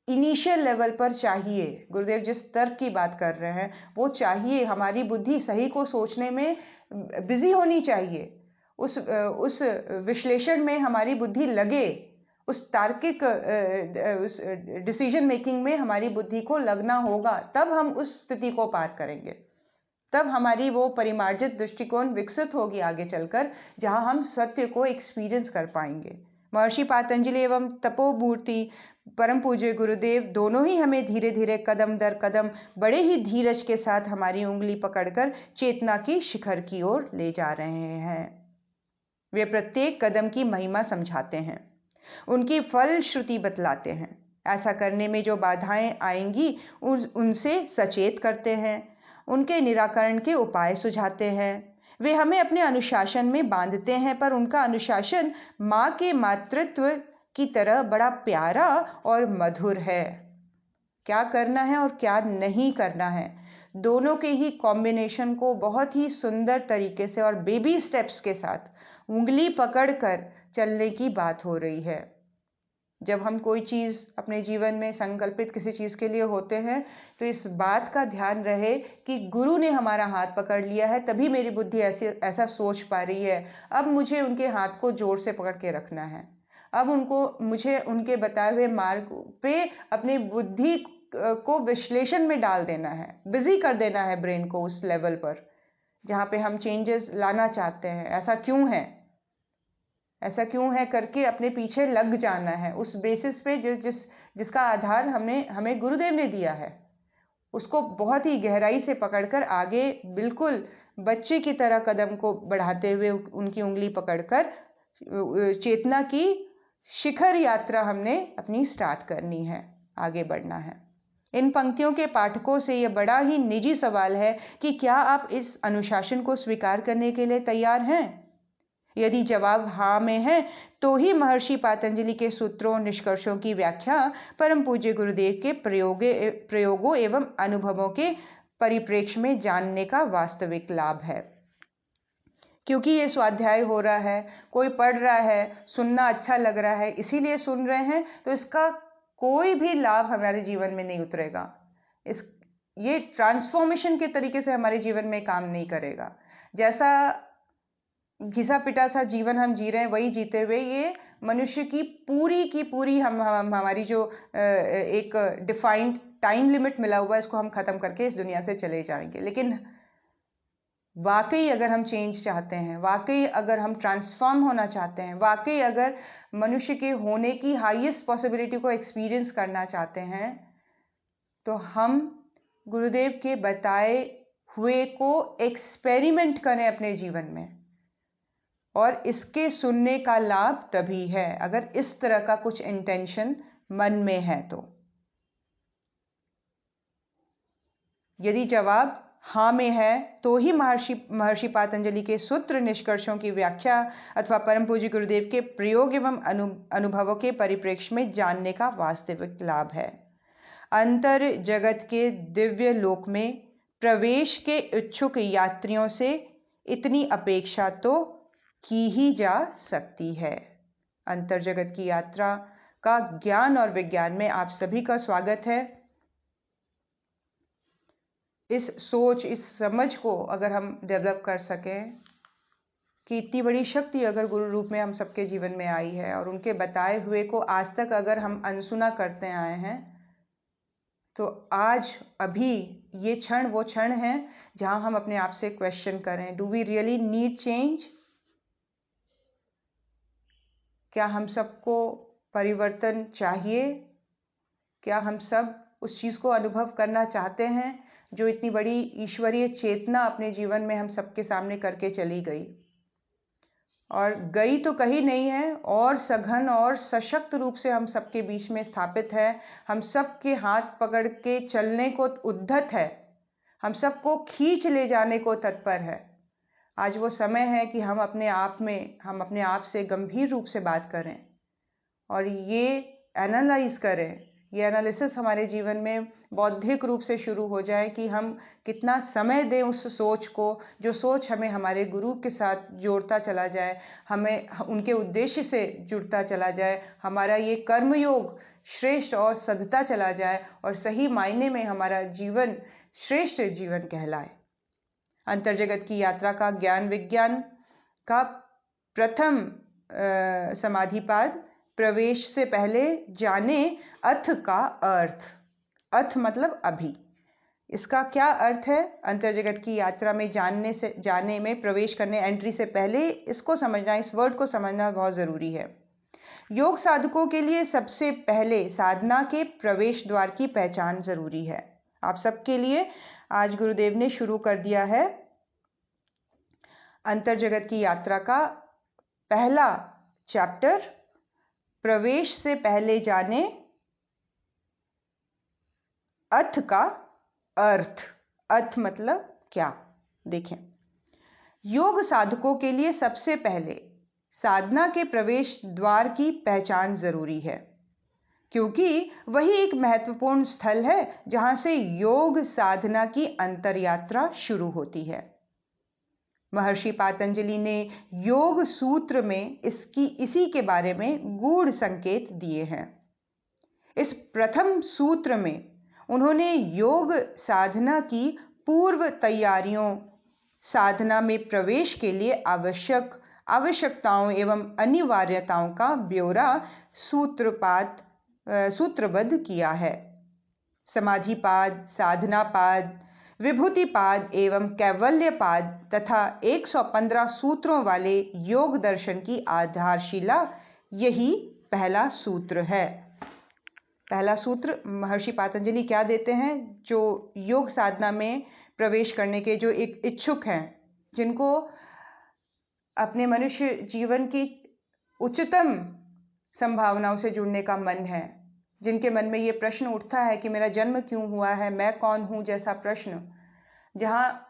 इनिशियल लेवल पर चाहिए। गुरुदेव जिस तर्क की बात कर रहे हैं वो चाहिए। हमारी बुद्धि सही को सोचने में बिजी होनी चाहिए, उस विश्लेषण में हमारी बुद्धि लगे, उस तार्किक उस डिसीजन मेकिंग में हमारी बुद्धि को लगना होगा, तब हम उस स्थिति को पार करेंगे। तब हमारी वो परिमार्जित दृष्टिकोण विकसित होगी आगे चलकर, जहां हम सत्य को एक्सपीरियंस कर पाएंगे। महर्षि पातंजलि एवं तपोमूर्ति परम पूज्य गुरुदेव दोनों ही हमें धीरे धीरे कदम दर कदम बड़े ही धीरज के साथ हमारी उंगली पकड़कर चेतना की शिखर की ओर ले जा रहे हैं। वे प्रत्येक कदम की महिमा समझाते हैं, उनकी फल श्रुति बतलाते हैं। ऐसा करने में जो बाधाएं आएंगी उनसे सचेत करते हैं, उनके निराकरण के उपाय सुझाते हैं। वे हमें अपने अनुशासन में बांधते हैं, पर उनका अनुशासन माँ के मातृत्व की तरह बड़ा प्यारा और मधुर है। क्या करना है और क्या नहीं करना है, दोनों के ही कॉम्बिनेशन को बहुत ही सुंदर तरीके से और बेबी स्टेप्स के साथ उंगली पकड़कर चलने की बात हो रही है। जब हम कोई चीज़ अपने जीवन में संकल्पित किसी चीज़ के लिए होते हैं तो इस बात का ध्यान रहे कि गुरु ने हमारा हाथ पकड़ लिया है, तभी मेरी बुद्धि ऐसा सोच पा रही है। अब मुझे उनके हाथ को जोर से पकड़ के रखना है। अब मुझे उनके बताए हुए मार्ग पे अपनी बुद्धि को विश्लेषण में डाल देना है, बिजी कर देना है ब्रेन को उस लेवल पर जहाँ पे हम चेंजेस लाना चाहते हैं। ऐसा क्यों है करके अपने पीछे लग जाना है। उस बेसिस पे जिसका आधार हमें गुरुदेव ने दिया है, उसको बहुत ही गहराई से पकड़कर आगे बिल्कुल बच्चे की तरह कदम को बढ़ाते हुए उनकी उंगली पकड़कर चेतना की शिखर यात्रा हमने अपनी स्टार्ट करनी है, आगे बढ़ना है। इन पंक्तियों के पाठकों से यह बड़ा ही निजी सवाल है कि क्या आप इस अनुशासन को स्वीकार करने के लिए तैयार हैं? यदि जवाब हाँ में है तो ही महर्षि पातंजलि के सूत्रों निष्कर्षों की व्याख्या परम पूज्य गुरुदेव के प्रयोगों एवं अनुभवों के परिप्रेक्ष्य में जानने का वास्तविक लाभ है। क्योंकि ये स्वाध्याय हो रहा है, कोई पढ़ रहा है, सुनना अच्छा लग रहा है, इसीलिए सुन रहे हैं, तो इसका कोई भी लाभ हमारे जीवन में नहीं उतरेगा। ये ट्रांसफॉर्मेशन के तरीके से हमारे जीवन में काम नहीं करेगा। जैसा घिसा पिटा सा जीवन हम जी रहे हैं, वही जीते हुए ये मनुष्य की पूरी हमारी जो एक डिफाइंड टाइम लिमिट मिला हुआ है, इसको हम ख़त्म करके इस दुनिया से चले जाएंगे। लेकिन वाकई अगर हम चेंज चाहते हैं, वाकई अगर हम ट्रांसफॉर्म होना चाहते हैं, वाकई अगर मनुष्य के होने की हाईएस्ट पॉसिबिलिटी को एक्सपीरियंस करना चाहते हैं, तो हम गुरुदेव के बताए हुए को एक्सपेरिमेंट करें अपने जीवन में। और इसके सुनने का लाभ तभी है अगर इस तरह का कुछ इंटेंशन मन में है। तो यदि जवाब हाँ में है तो ही महर्षि पातंजलि के सूत्र निष्कर्षों की व्याख्या अथवा परम पूज्य गुरुदेव के प्रयोग एवं अनुभवों के परिप्रेक्ष्य में जानने का वास्तविक लाभ है। अंतर जगत के दिव्य लोक में प्रवेश के इच्छुक यात्रियों से इतनी अपेक्षा तो की ही जा सकती है। अंतर जगत की यात्रा का ज्ञान और विज्ञान में आप सभी का स्वागत है। इस सोच, इस समझ को अगर हम डेवलप कर सकें कि इतनी बड़ी शक्ति अगर गुरु रूप में हम सबके जीवन में आई है और उनके बताए हुए को आज तक अगर हम अनसुना करते आए हैं, तो आज अभी ये क्षण वो क्षण है जहां हम अपने आप से क्वेश्चन करें, do we really need change? क्या हम सबको परिवर्तन चाहिए? क्या हम सब उस चीज़ को अनुभव करना चाहते हैं जो इतनी बड़ी ईश्वरीय चेतना अपने जीवन में हम सबके सामने करके चली गई, और गई तो कहीं नहीं है, और सघन और सशक्त रूप से हम सबके बीच में स्थापित है। हम सबके हाथ पकड़ के चलने को उद्यत है, हम सबको खींच ले जाने को तत्पर है। आज वो समय है कि हम अपने आप से गंभीर रूप से बात करें और ये एनालाइज करें, ये एनालिसिस हमारे जीवन में बौद्धिक रूप से शुरू हो जाए कि हम कितना समय दें उस सोच को, जो सोच हमें हमारे गुरु के साथ जोड़ता चला जाए, हमें उनके उद्देश्य से जुड़ता चला जाए, हमारा ये कर्मयोग श्रेष्ठ और सधता चला जाए और सही मायने में हमारा जीवन श्रेष्ठ जीवन कहलाए। अंतर्जगत की यात्रा का ज्ञान विज्ञान का प्रथम समाधिपाद प्रवेश से पहले जाने अथ का अर्थ। अथ मतलब अभी। इसका क्या अर्थ है? अंतर्जगत की यात्रा में जाने में प्रवेश करने, एंट्री से पहले इसको समझना, इस वर्ड को समझना बहुत ज़रूरी है। योग साधकों के लिए सबसे पहले साधना के प्रवेश द्वार की पहचान ज़रूरी है। आप सबके लिए आज गुरुदेव ने शुरू कर दिया है अंतर्जगत की यात्रा का पहला चैप्टर, प्रवेश से पहले जाने अथ का अर्थ। अथ मतलब क्या? देखें, योग साधकों के लिए सबसे पहले साधना के प्रवेश द्वार की पहचान जरूरी है, क्योंकि वही एक महत्वपूर्ण स्थल है जहां से योग साधना की अंतर यात्रा शुरू होती है। महर्षि पातंजलि ने योग सूत्र में इसी के बारे में गूढ़ संकेत दिए हैं। इस प्रथम सूत्र में उन्होंने योग साधना की पूर्व तैयारियों, साधना में प्रवेश के लिए आवश्यकताओं एवं अनिवार्यताओं का ब्यौरा सूत्रबद्ध किया है। समाधिपाद, साधनापाद, विभूतिपाद एवं कैवल्यपाद तथा 115 सूत्रों वाले योग दर्शन की आधारशिला यही पहला सूत्र है। पहला सूत्र महर्षि पातंजलि क्या देते हैं? जो योग साधना में प्रवेश करने के जो एक इच्छुक हैं, जिनको अपने मनुष्य जीवन की उच्चतम संभावनाओं से जुड़ने का मन है, जिनके मन में ये प्रश्न उठता है कि मेरा जन्म क्यों हुआ है, मैं कौन हूँ जैसा प्रश्न, जहाँ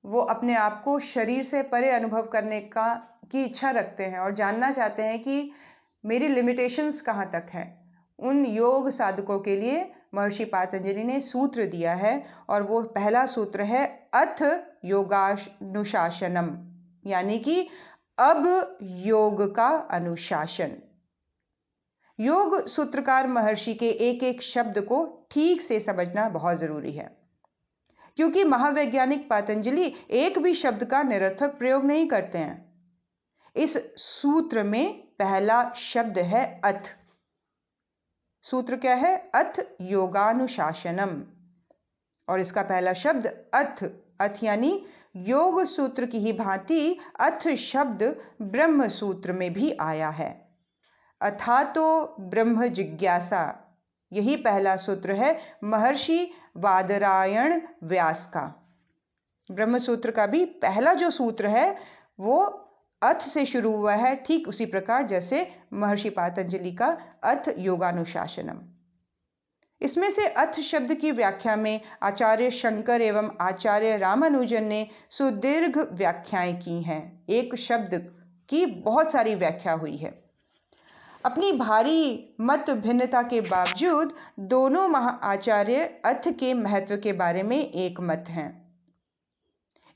वो अपने आप को शरीर से परे अनुभव करने की इच्छा रखते हैं और जानना चाहते हैं कि मेरी लिमिटेशंस कहाँ तक हैं। उन योग साधकों के लिए महर्षि पातंजलि ने सूत्र दिया है, और वो पहला सूत्र है अथ योगानुशासनम, यानी कि अब योग का अनुशासन। योग सूत्रकार महर्षि के एक एक शब्द को ठीक से समझना बहुत जरूरी है, क्योंकि महावैज्ञानिक पतंजलि एक भी शब्द का निरर्थक प्रयोग नहीं करते हैं। इस सूत्र में पहला शब्द है अथ। सूत्र क्या है? अथ योगानुशासनम। और इसका पहला शब्द अथ। अथ यानी योग सूत्र की ही भांति अथ शब्द ब्रह्म सूत्र में भी आया है। अथा तो ब्रह्म जिज्ञासा, यही पहला सूत्र है महर्षि वादरायण व्यास का। ब्रह्म सूत्र का भी पहला जो सूत्र है वो अथ से शुरू हुआ है, ठीक उसी प्रकार जैसे महर्षि पतंजलि का अथ योगानुशासनम। इसमें से अथ शब्द की व्याख्या में आचार्य शंकर एवं आचार्य रामानुजन ने सुदीर्घ व्याख्याएं की हैं। एक शब्द की बहुत सारी व्याख्या हुई है। अपनी भारी मत भिन्नता के बावजूद दोनों महाआचार्य अथ के महत्व के बारे में एक मत हैं।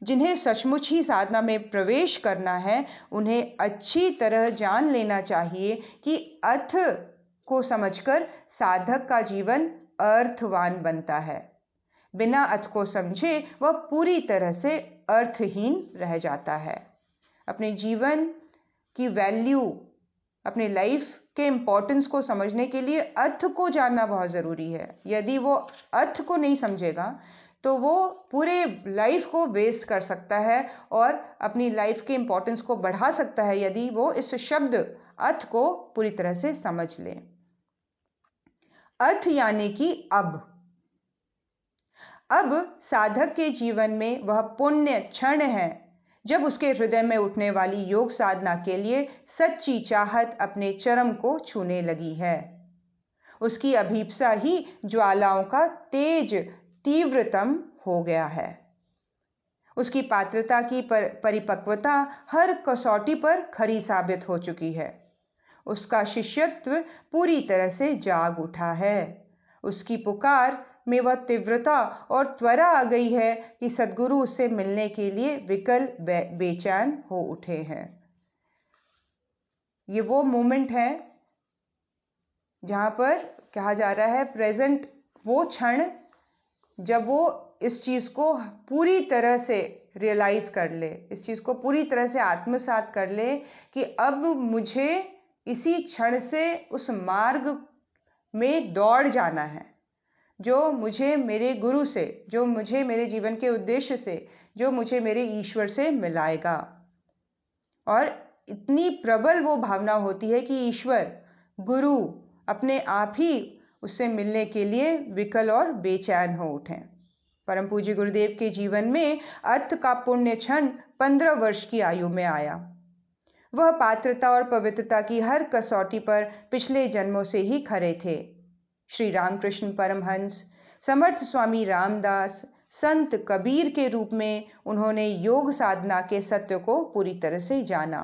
जिन्हें सचमुच ही साधना में प्रवेश करना है, उन्हें अच्छी तरह जान लेना चाहिए कि अथ को समझकर साधक का जीवन अर्थवान बनता है। बिना अर्थ को समझे वह पूरी तरह से अर्थहीन रह जाता है। अपने जीवन की वैल्यू, अपने लाइफ के इम्पोर्टेंस को समझने के लिए अर्थ को जानना बहुत ज़रूरी है। यदि वो अर्थ को नहीं समझेगा तो वो पूरे लाइफ को वेस्ट कर सकता है और अपनी लाइफ के इम्पोर्टेंस को बढ़ा सकता है यदि वो इस शब्द अर्थ को पूरी तरह से समझ ले। अर्थ यानी कि अब साधक के जीवन में वह पुण्य क्षण है जब उसके हृदय में उठने वाली योग साधना के लिए सच्ची चाहत अपने चरम को छूने लगी है। उसकी अभीप्सा ही ज्वालाओं का तेज तीव्रतम हो गया है। उसकी पात्रता की परिपक्वता हर कसौटी पर खरी साबित हो चुकी है। उसका शिष्यत्व पूरी तरह से जाग उठा है। उसकी पुकार में वह तीव्रता और त्वरा आ गई है कि सद्गुरु उससे मिलने के लिए विकल बेचैन हो उठे हैं। ये वो मोमेंट है जहाँ पर कहा जा रहा है प्रेजेंट, वो क्षण जब वो इस चीज़ को पूरी तरह से रियलाइज कर ले, इस चीज़ को पूरी तरह से आत्मसात कर ले कि अब मुझे इसी क्षण से उस मार्ग में दौड़ जाना है जो मुझे मेरे गुरु से, जो मुझे मेरे जीवन के उद्देश्य से, जो मुझे मेरे ईश्वर से मिलाएगा। और इतनी प्रबल वो भावना होती है कि ईश्वर, गुरु अपने आप ही उससे मिलने के लिए विकल और बेचैन हो उठें। परम पूज्य गुरुदेव के जीवन में अर्थ का पुण्य क्षण 15 वर्ष की आयु में आया। वह पात्रता और पवित्रता की हर कसौटी पर पिछले जन्मों से ही खरे थे। श्री रामकृष्ण परमहंस, समर्थ स्वामी रामदास, संत कबीर के रूप में उन्होंने योग साधना के सत्य को पूरी तरह से जाना।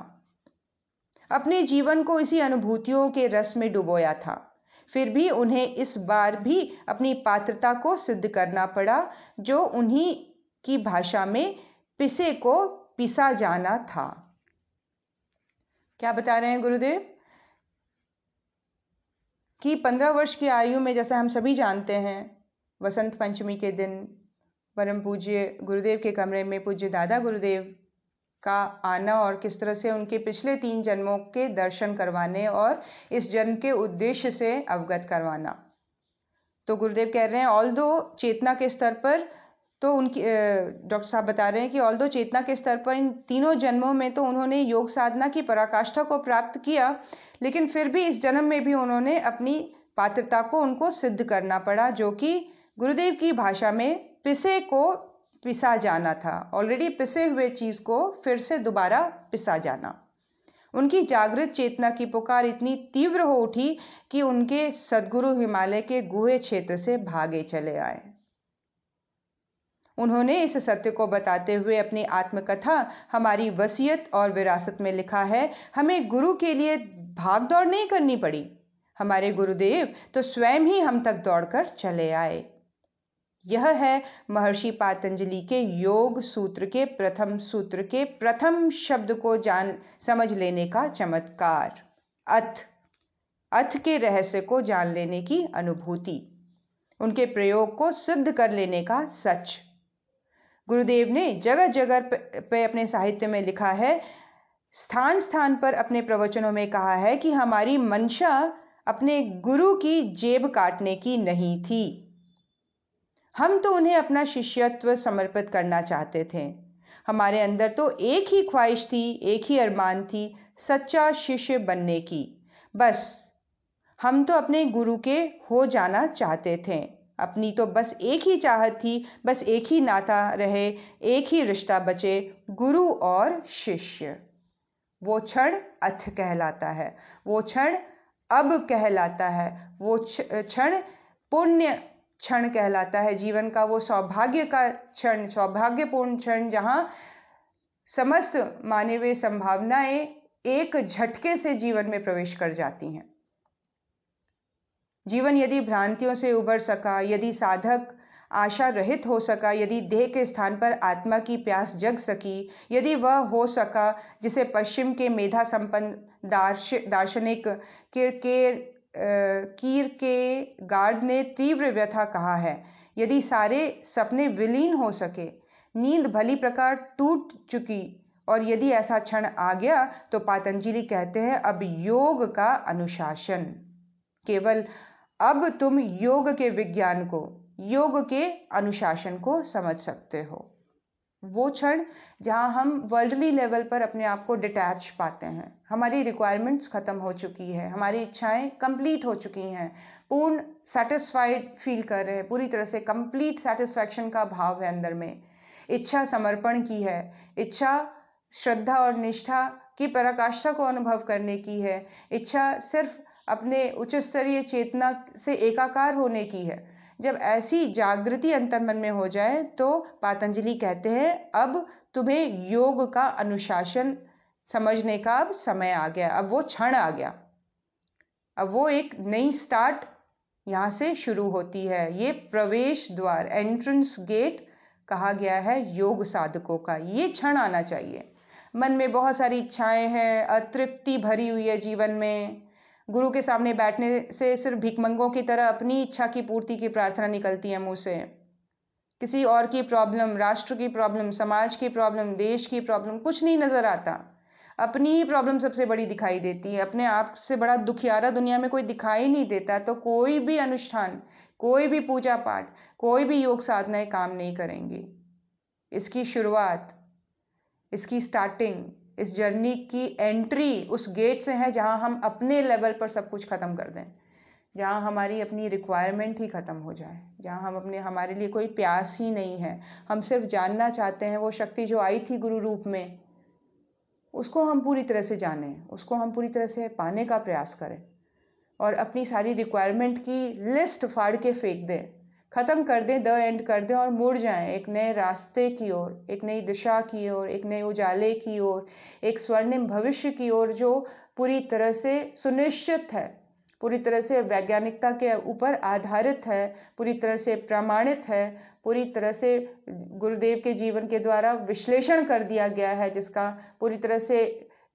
अपने जीवन को इसी अनुभूतियों के रस में डुबोया था। फिर भी उन्हें इस बार भी अपनी पात्रता को सिद्ध करना पड़ा, जो उन्हीं की भाषा में पिसे को पिसा जाना था। क्या बता रहे हैं गुरुदेव कि 15 वर्ष की आयु में, जैसा हम सभी जानते हैं, वसंत पंचमी के दिन परम पूज्य गुरुदेव के कमरे में पूज्य दादा गुरुदेव का आना और किस तरह से उनके पिछले 3 जन्मों के दर्शन करवाने और इस जन्म के उद्देश्य से अवगत करवाना। तो गुरुदेव कह रहे हैं ऑल्दो चेतना के स्तर पर तो उनकी डॉक्टर साहब बता रहे हैं कि ऑल्दो चेतना के स्तर पर इन तीनों जन्मों में तो उन्होंने योग साधना की पराकाष्ठा को प्राप्त किया, लेकिन फिर भी इस जन्म में भी उन्होंने अपनी पात्रता को उनको सिद्ध करना पड़ा, जो कि गुरुदेव की भाषा में पिसे को पिसा जाना था। ऑलरेडी पिसे हुए चीज़ को फिर से दोबारा पिसा जाना। उनकी जागृत चेतना की पुकार इतनी तीव्र हो उठी कि उनके सद्गुरु हिमालय के गुहे क्षेत्र से भागे चले आए। उन्होंने इस सत्य को बताते हुए अपनी आत्मकथा हमारी वसीयत और विरासत में लिखा है, हमें गुरु के लिए भाग दौड़ नहीं करनी पड़ी, हमारे गुरुदेव तो स्वयं ही हम तक दौड़कर चले आए। यह है महर्षि पातंजलि के योग सूत्र के प्रथम शब्द को समझ लेने का चमत्कार। अथ के रहस्य को जान लेने की अनुभूति, उनके प्रयोग को सिद्ध कर लेने का सच। गुरुदेव ने जगह जगह पे अपने साहित्य में लिखा है, स्थान स्थान पर अपने प्रवचनों में कहा है कि हमारी मंशा अपने गुरु की जेब काटने की नहीं थी। हम तो उन्हें अपना शिष्यत्व समर्पित करना चाहते थे। हमारे अंदर तो एक ही ख्वाहिश थी, एक ही अरमान थी, सच्चा शिष्य बनने की। बस हम तो अपने गुरु के हो जाना चाहते थे। अपनी तो बस एक ही चाहत थी, बस एक ही नाता रहे, एक ही रिश्ता बचे, गुरु और शिष्य। वो क्षण अथ कहलाता है, वो क्षण अब कहलाता है, वो क्षण पुण्य क्षण कहलाता है। जीवन का वो सौभाग्य का क्षण, सौभाग्यपूर्ण क्षण, जहाँ समस्त मानवीय संभावनाएं एक झटके से जीवन में प्रवेश कर जाती हैं। जीवन यदि भ्रांतियों से उबर सका, यदि साधक आशा रहित हो सका, यदि देह के स्थान पर आत्मा की प्यास जग सकी, यदि वह हो सका जिसे पश्चिम के मेधा संपन्न दार्शनिक कीरकेगार्ड ने तीव्र व्यथा कहा है, यदि सारे सपने विलीन हो सके, नींद भली प्रकार टूट चुकी, और यदि ऐसा क्षण आ गया तो पातंजलि कहते हैं अब योग का अनुशासन। केवल अब तुम योग के विज्ञान को, योग के अनुशासन को समझ सकते हो। वो क्षण जहाँ हम वर्ल्डली लेवल पर अपने आप को डिटैच पाते हैं, हमारी रिक्वायरमेंट्स खत्म हो चुकी है, हमारी इच्छाएं कंप्लीट हो चुकी हैं, पूर्ण सेटिस्फाइड फील कर रहे हैं, पूरी तरह से कंप्लीट सेटिस्फैक्शन का भाव है अंदर में। इच्छा समर्पण की है, इच्छा श्रद्धा और निष्ठा की पराकाष्ठा को अनुभव करने की है, इच्छा सिर्फ अपने उच्च स्तरीय चेतना से एकाकार होने की है। जब ऐसी जागृति अंतर्मन में हो जाए तो पातंजलि कहते हैं अब तुम्हें योग का अनुशासन समझने का अब समय आ गया, अब वो क्षण आ गया, अब वो एक नई स्टार्ट यहाँ से शुरू होती है। ये प्रवेश द्वार, एंट्रेंस गेट कहा गया है योग साधकों का। ये क्षण आना चाहिए। मन में बहुत सारी इच्छाएं हैं, अतृप्ति भरी हुई है जीवन में। गुरु के सामने बैठने से सिर्फ भिखमंगों की तरह अपनी इच्छा की पूर्ति की प्रार्थना निकलती है मुंह से। किसी और की प्रॉब्लम, राष्ट्र की प्रॉब्लम, समाज की प्रॉब्लम, देश की प्रॉब्लम कुछ नहीं नजर आता। अपनी ही प्रॉब्लम सबसे बड़ी दिखाई देती है। अपने आप से बड़ा दुखियारा दुनिया में कोई दिखाई नहीं देता, तो कोई भी अनुष्ठान, कोई भी पूजा पाठ, कोई भी योग साधनाएं काम नहीं करेंगी। इसकी शुरुआत, इसकी स्टार्टिंग, इस जर्नी की एंट्री उस गेट से है जहां हम अपने लेवल पर सब कुछ खत्म कर दें, जहां हमारी अपनी रिक्वायरमेंट ही खत्म हो जाए, जहां हम हमारे लिए कोई प्यास ही नहीं है। हम सिर्फ जानना चाहते हैं वो शक्ति जो आई थी गुरु रूप में, उसको हम पूरी तरह से जानें, उसको हम पूरी तरह से पाने का प्रयास करें और अपनी सारी रिक्वायरमेंट की लिस्ट फाड़ के फेंक दें, खत्म कर दें, द एंड कर दें और मुड़ जाएं एक नए रास्ते की ओर, एक नई दिशा की ओर, एक नए उजाले की ओर, एक स्वर्णिम भविष्य की ओर जो पूरी तरह से सुनिश्चित है, पूरी तरह से वैज्ञानिकता के ऊपर आधारित है, पूरी तरह से प्रमाणित है, पूरी तरह से गुरुदेव के जीवन के द्वारा विश्लेषण कर दिया गया है, जिसका पूरी तरह से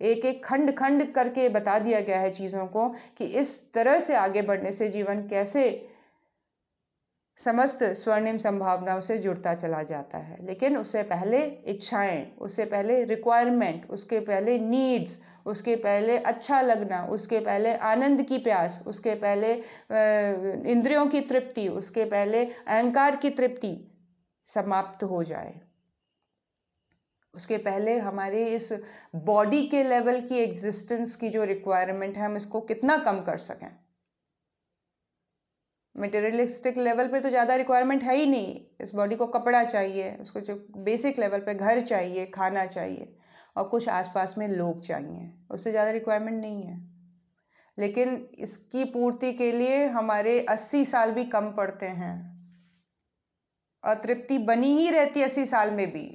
एक एक खंड खंड करके बता दिया गया है चीज़ों को कि इस तरह से आगे बढ़ने से जीवन कैसे समस्त स्वर्णिम संभावनाओं से जुड़ता चला जाता है। लेकिन उससे पहले इच्छाएं, उससे पहले रिक्वायरमेंट, उसके पहले नीड्स, उसके पहले अच्छा लगना, उसके पहले आनंद की प्यास, उसके पहले इंद्रियों की तृप्ति, उसके पहले अहंकार की तृप्ति समाप्त हो जाए। उसके पहले हमारे इस बॉडी के लेवल की एग्जिस्टेंस की जो रिक्वायरमेंट है, हम इसको कितना कम कर सकें। मटेरियलिस्टिक लेवल पे तो ज़्यादा रिक्वायरमेंट है ही नहीं। इस बॉडी को कपड़ा चाहिए, उसको जो बेसिक लेवल पे घर चाहिए, खाना चाहिए और कुछ आसपास में लोग चाहिए, उससे ज़्यादा रिक्वायरमेंट नहीं है। लेकिन इसकी पूर्ति के लिए हमारे 80 साल भी कम पड़ते हैं। अतृप्ति बनी ही रहती है 80 साल में भी।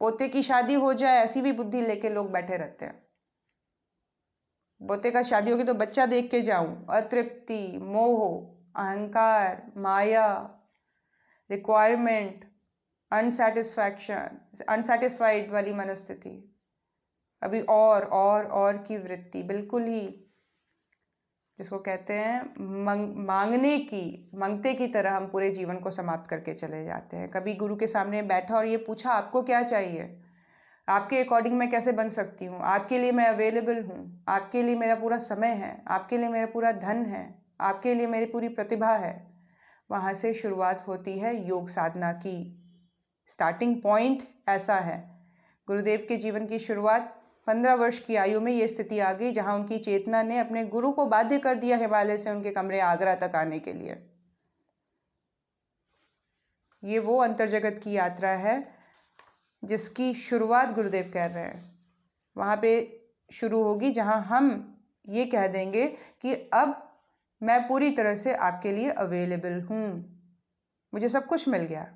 पोते की शादी हो जाए ऐसी भी बुद्धि लेके लोग बैठे रहते हैं। पोते का शादी होगी तो बच्चा देख के जाऊं, अतृप्ति, मोह, अहंकार, माया, रिक्वायरमेंट, अनसेटिस्फाइड वाली मनस्थिति, अभी और की वृत्ति, बिल्कुल ही जिसको कहते हैं मांगते की तरह हम पूरे जीवन को समाप्त करके चले जाते हैं। कभी गुरु के सामने बैठा और ये पूछा आपको क्या चाहिए, आपके अकॉर्डिंग मैं कैसे बन सकती हूँ, आपके लिए मैं अवेलेबल हूँ, आपके लिए मेरा पूरा समय है, आपके लिए मेरा पूरा धन है, आपके लिए मेरी पूरी प्रतिभा है। वहाँ से शुरुआत होती है योग साधना की। स्टार्टिंग पॉइंट ऐसा है। गुरुदेव के जीवन की शुरुआत 15 वर्ष की आयु में ये स्थिति आ गई जहाँ उनकी चेतना ने अपने गुरु को बाध्य कर दिया हिमालय से उनके कमरे आगरा तक आने के लिए। ये वो अंतर्जगत की यात्रा है जिसकी शुरुआत गुरुदेव कर रहे हैं। वहाँ पे शुरू होगी जहाँ हम ये कह देंगे कि अब मैं पूरी तरह से आपके लिए अवेलेबल हूँ, मुझे सब कुछ मिल गया।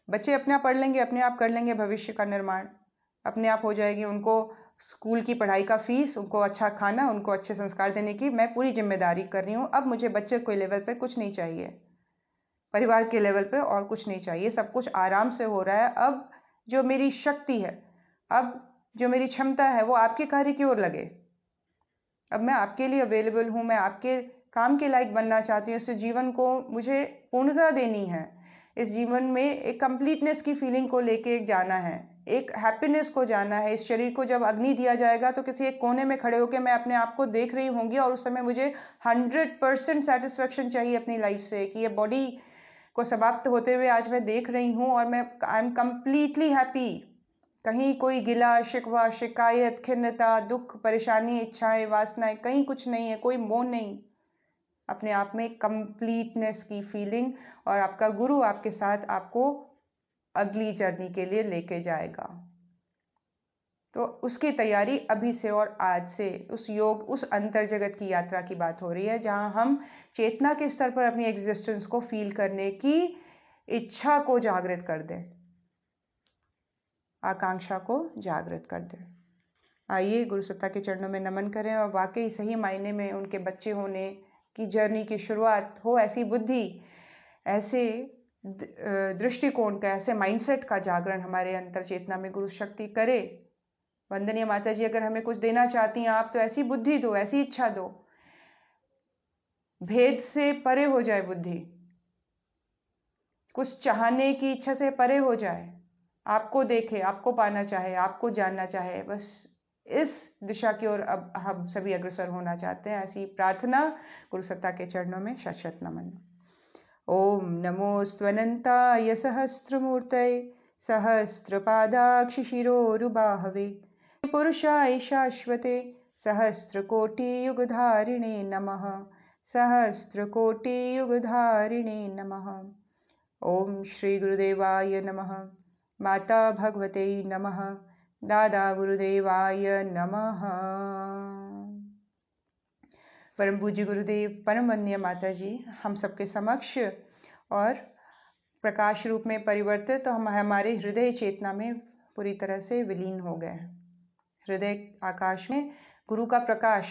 बच्चे अपने आप पढ़ लेंगे, अपने आप कर लेंगे भविष्य का निर्माण, अपने आप हो जाएगी। उनको स्कूल की पढ़ाई का फीस, उनको अच्छा खाना, उनको अच्छे संस्कार देने की मैं पूरी जिम्मेदारी कर रही हूँ। अब मुझे बच्चे के लेवल पे कुछ नहीं चाहिए, परिवार के लेवल पे और कुछ नहीं चाहिए, सब कुछ आराम से हो रहा है। अब जो मेरी शक्ति है, अब जो मेरी क्षमता है वो आपके कार्य की ओर लगे। अब मैं आपके लिए अवेलेबल हूँ, मैं आपके काम के लायक बनना चाहती हूँ। इस जीवन को मुझे पूर्णता देनी है, इस जीवन में एक कंप्लीटनेस की फीलिंग को लेके जाना है, एक हैप्पीनेस को जाना है। इस शरीर को जब अग्नि दिया जाएगा तो किसी एक कोने में खड़े होकर मैं अपने आप को देख रही होंगी और उस समय मुझे 100% सेटिस्फेक्शन चाहिए अपनी लाइफ से कि ये बॉडी को समाप्त होते हुए आज मैं देख रही हूँ और मैं आई एम कम्प्लीटली हैप्पी। कहीं कोई गिला शिकवा, शिकायत, खिन्नता, दुख, परेशानी, इच्छाएं, वासनाएं कहीं कुछ नहीं है, कोई मोह नहीं। अपने आप में कंप्लीटनेस की फीलिंग और आपका गुरु आपके साथ आपको अगली जर्नी के लिए लेके जाएगा। तो उसकी तैयारी अभी से और आज से उस योग, उस अंतर्जगत की यात्रा की बात हो रही है जहां हम चेतना के स्तर पर अपनी एग्जिस्टेंस को फील करने की इच्छा को जागृत कर दें, आकांक्षा को जागृत कर दें। आइए गुरु सत्ता के चरणों में नमन करें और वाकई सही मायने में उनके बच्चे होने की जर्नी की शुरुआत हो। ऐसी बुद्धि, ऐसे दृष्टिकोण का, ऐसे माइंडसेट का जागरण हमारे अंतर चेतना में गुरु शक्ति करे। वंदनीय माता जी, अगर हमें कुछ देना चाहती हैं आप तो ऐसी बुद्धि दो, ऐसी इच्छा दो, भेद से परे हो जाए बुद्धि, कुछ चाहने की इच्छा से परे हो जाए, आपको देखे, आपको पाना चाहे, आपको जानना चाहे। बस इस दिशा की ओर अब हम सभी अग्रसर होना चाहते हैं। ऐसी प्रार्थना गुरु सत्ता के चरणों में शत शत नमन। ओम नमोऽस्त्वनन्ताय सहस्रमूर्तये सहस्रपादाक्षिशिरोरुबाहवे पुरुषाय शाश्वते सहस्रकोटियुगधारिणे नमः। सहस्रकोटियुगधारिणे नमः। ओम श्री गुरुदेवाय नमः। माता भगवते नमः। दादा गुरुदेवाय नमः। परम पूज्य गुरुदेव, परम वंदनीय माता जी, हम सबके समक्ष और प्रकाश रूप में परिवर्तित तो हम हमारे हृदय चेतना में पूरी तरह से विलीन हो गए। हृदय आकाश में गुरु का प्रकाश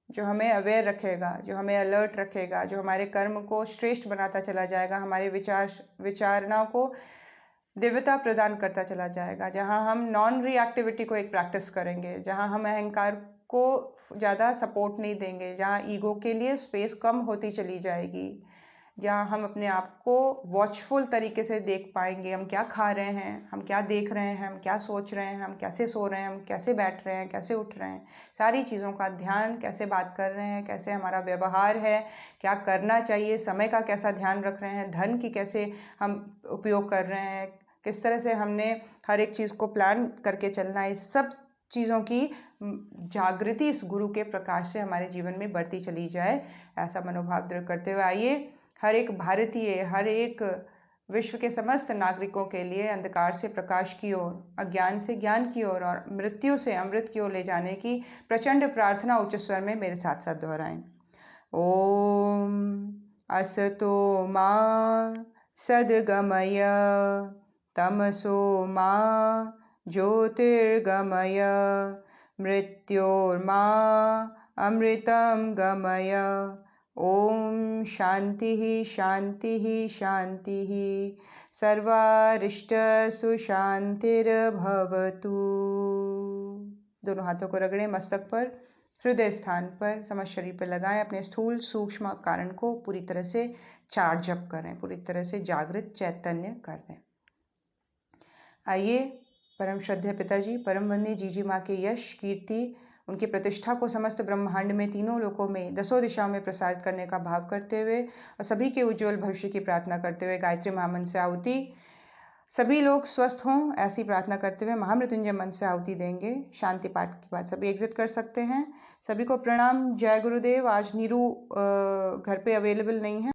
जो हमें अवेयर रखेगा, जो हमें अलर्ट रखेगा, जो हमारे कर्म को श्रेष्ठ बनाता चला जाएगा, हमारे विचारणाओं को दिव्यता प्रदान करता चला जाएगा। जहाँ हम नॉन रिएक्टिविटी को एक प्रैक्टिस करेंगे, जहाँ हम अहंकार को ज़्यादा सपोर्ट नहीं देंगे, जहाँ ईगो के लिए स्पेस कम होती चली जाएगी, जहाँ हम अपने आप को वॉचफुल तरीके से देख पाएंगे। हम क्या खा रहे हैं, हम क्या देख रहे हैं, हम क्या सोच रहे हैं, हम कैसे सो रहे हैं, हम कैसे बैठ रहे हैं, कैसे उठ रहे हैं, सारी चीज़ों का ध्यान, कैसे बात कर रहे हैं, कैसे हमारा व्यवहार है, क्या करना चाहिए, समय का कैसा ध्यान रख रहे हैं, धन की कैसे हम उपयोग कर रहे हैं, किस तरह से हमने हर एक चीज़ को प्लान करके चलना है। इस सब चीज़ों की जागृति इस गुरु के प्रकाश से हमारे जीवन में बढ़ती चली जाए, ऐसा मनोभाव दृढ़ करते हुए आइए हर एक भारतीय, हर एक विश्व के समस्त नागरिकों के लिए अंधकार से प्रकाश की ओर, अज्ञान से ज्ञान की ओर और मृत्यु से अमृत की ओर ले जाने की प्रचंड प्रार्थना उच्च स्वर में मेरे साथ साथ दोहराएं। ओम असतो मा सद्गमय तमसो मा ज्योतिर्गमय मृत्योर्मा अमृतं गमय। ओम शांति शांति शांति। सर्वारिष्टसु शांतिर्भवतु। दोनों हाथों को रगड़ें मस्तक पर, हृदय स्थान पर, समस्त शरीर पर लगाएं। अपने स्थूल सूक्ष्म कारण को पूरी तरह से चार्ज अप करें, पूरी तरह से जागृत चैतन्य कर दें। आइए परम श्रद्धेय पिताजी, परम वंदनीय जीजी माँ के यश, कीर्ति, उनकी प्रतिष्ठा को समस्त ब्रह्मांड में, तीनों लोकों में, दसों दिशाओं में प्रसारित करने का भाव करते हुए और सभी के उज्जवल भविष्य की प्रार्थना करते हुए गायत्री महामंत्र से आहुति, सभी लोग स्वस्थ हों ऐसी प्रार्थना करते हुए महामृत्युंजय मंत्र से आहुति देंगे। शांति पाठ के बाद सभी एग्जिट कर सकते हैं। सभी को प्रणाम, जय गुरुदेव। आज नीरू घर पे अवेलेबल नहीं है।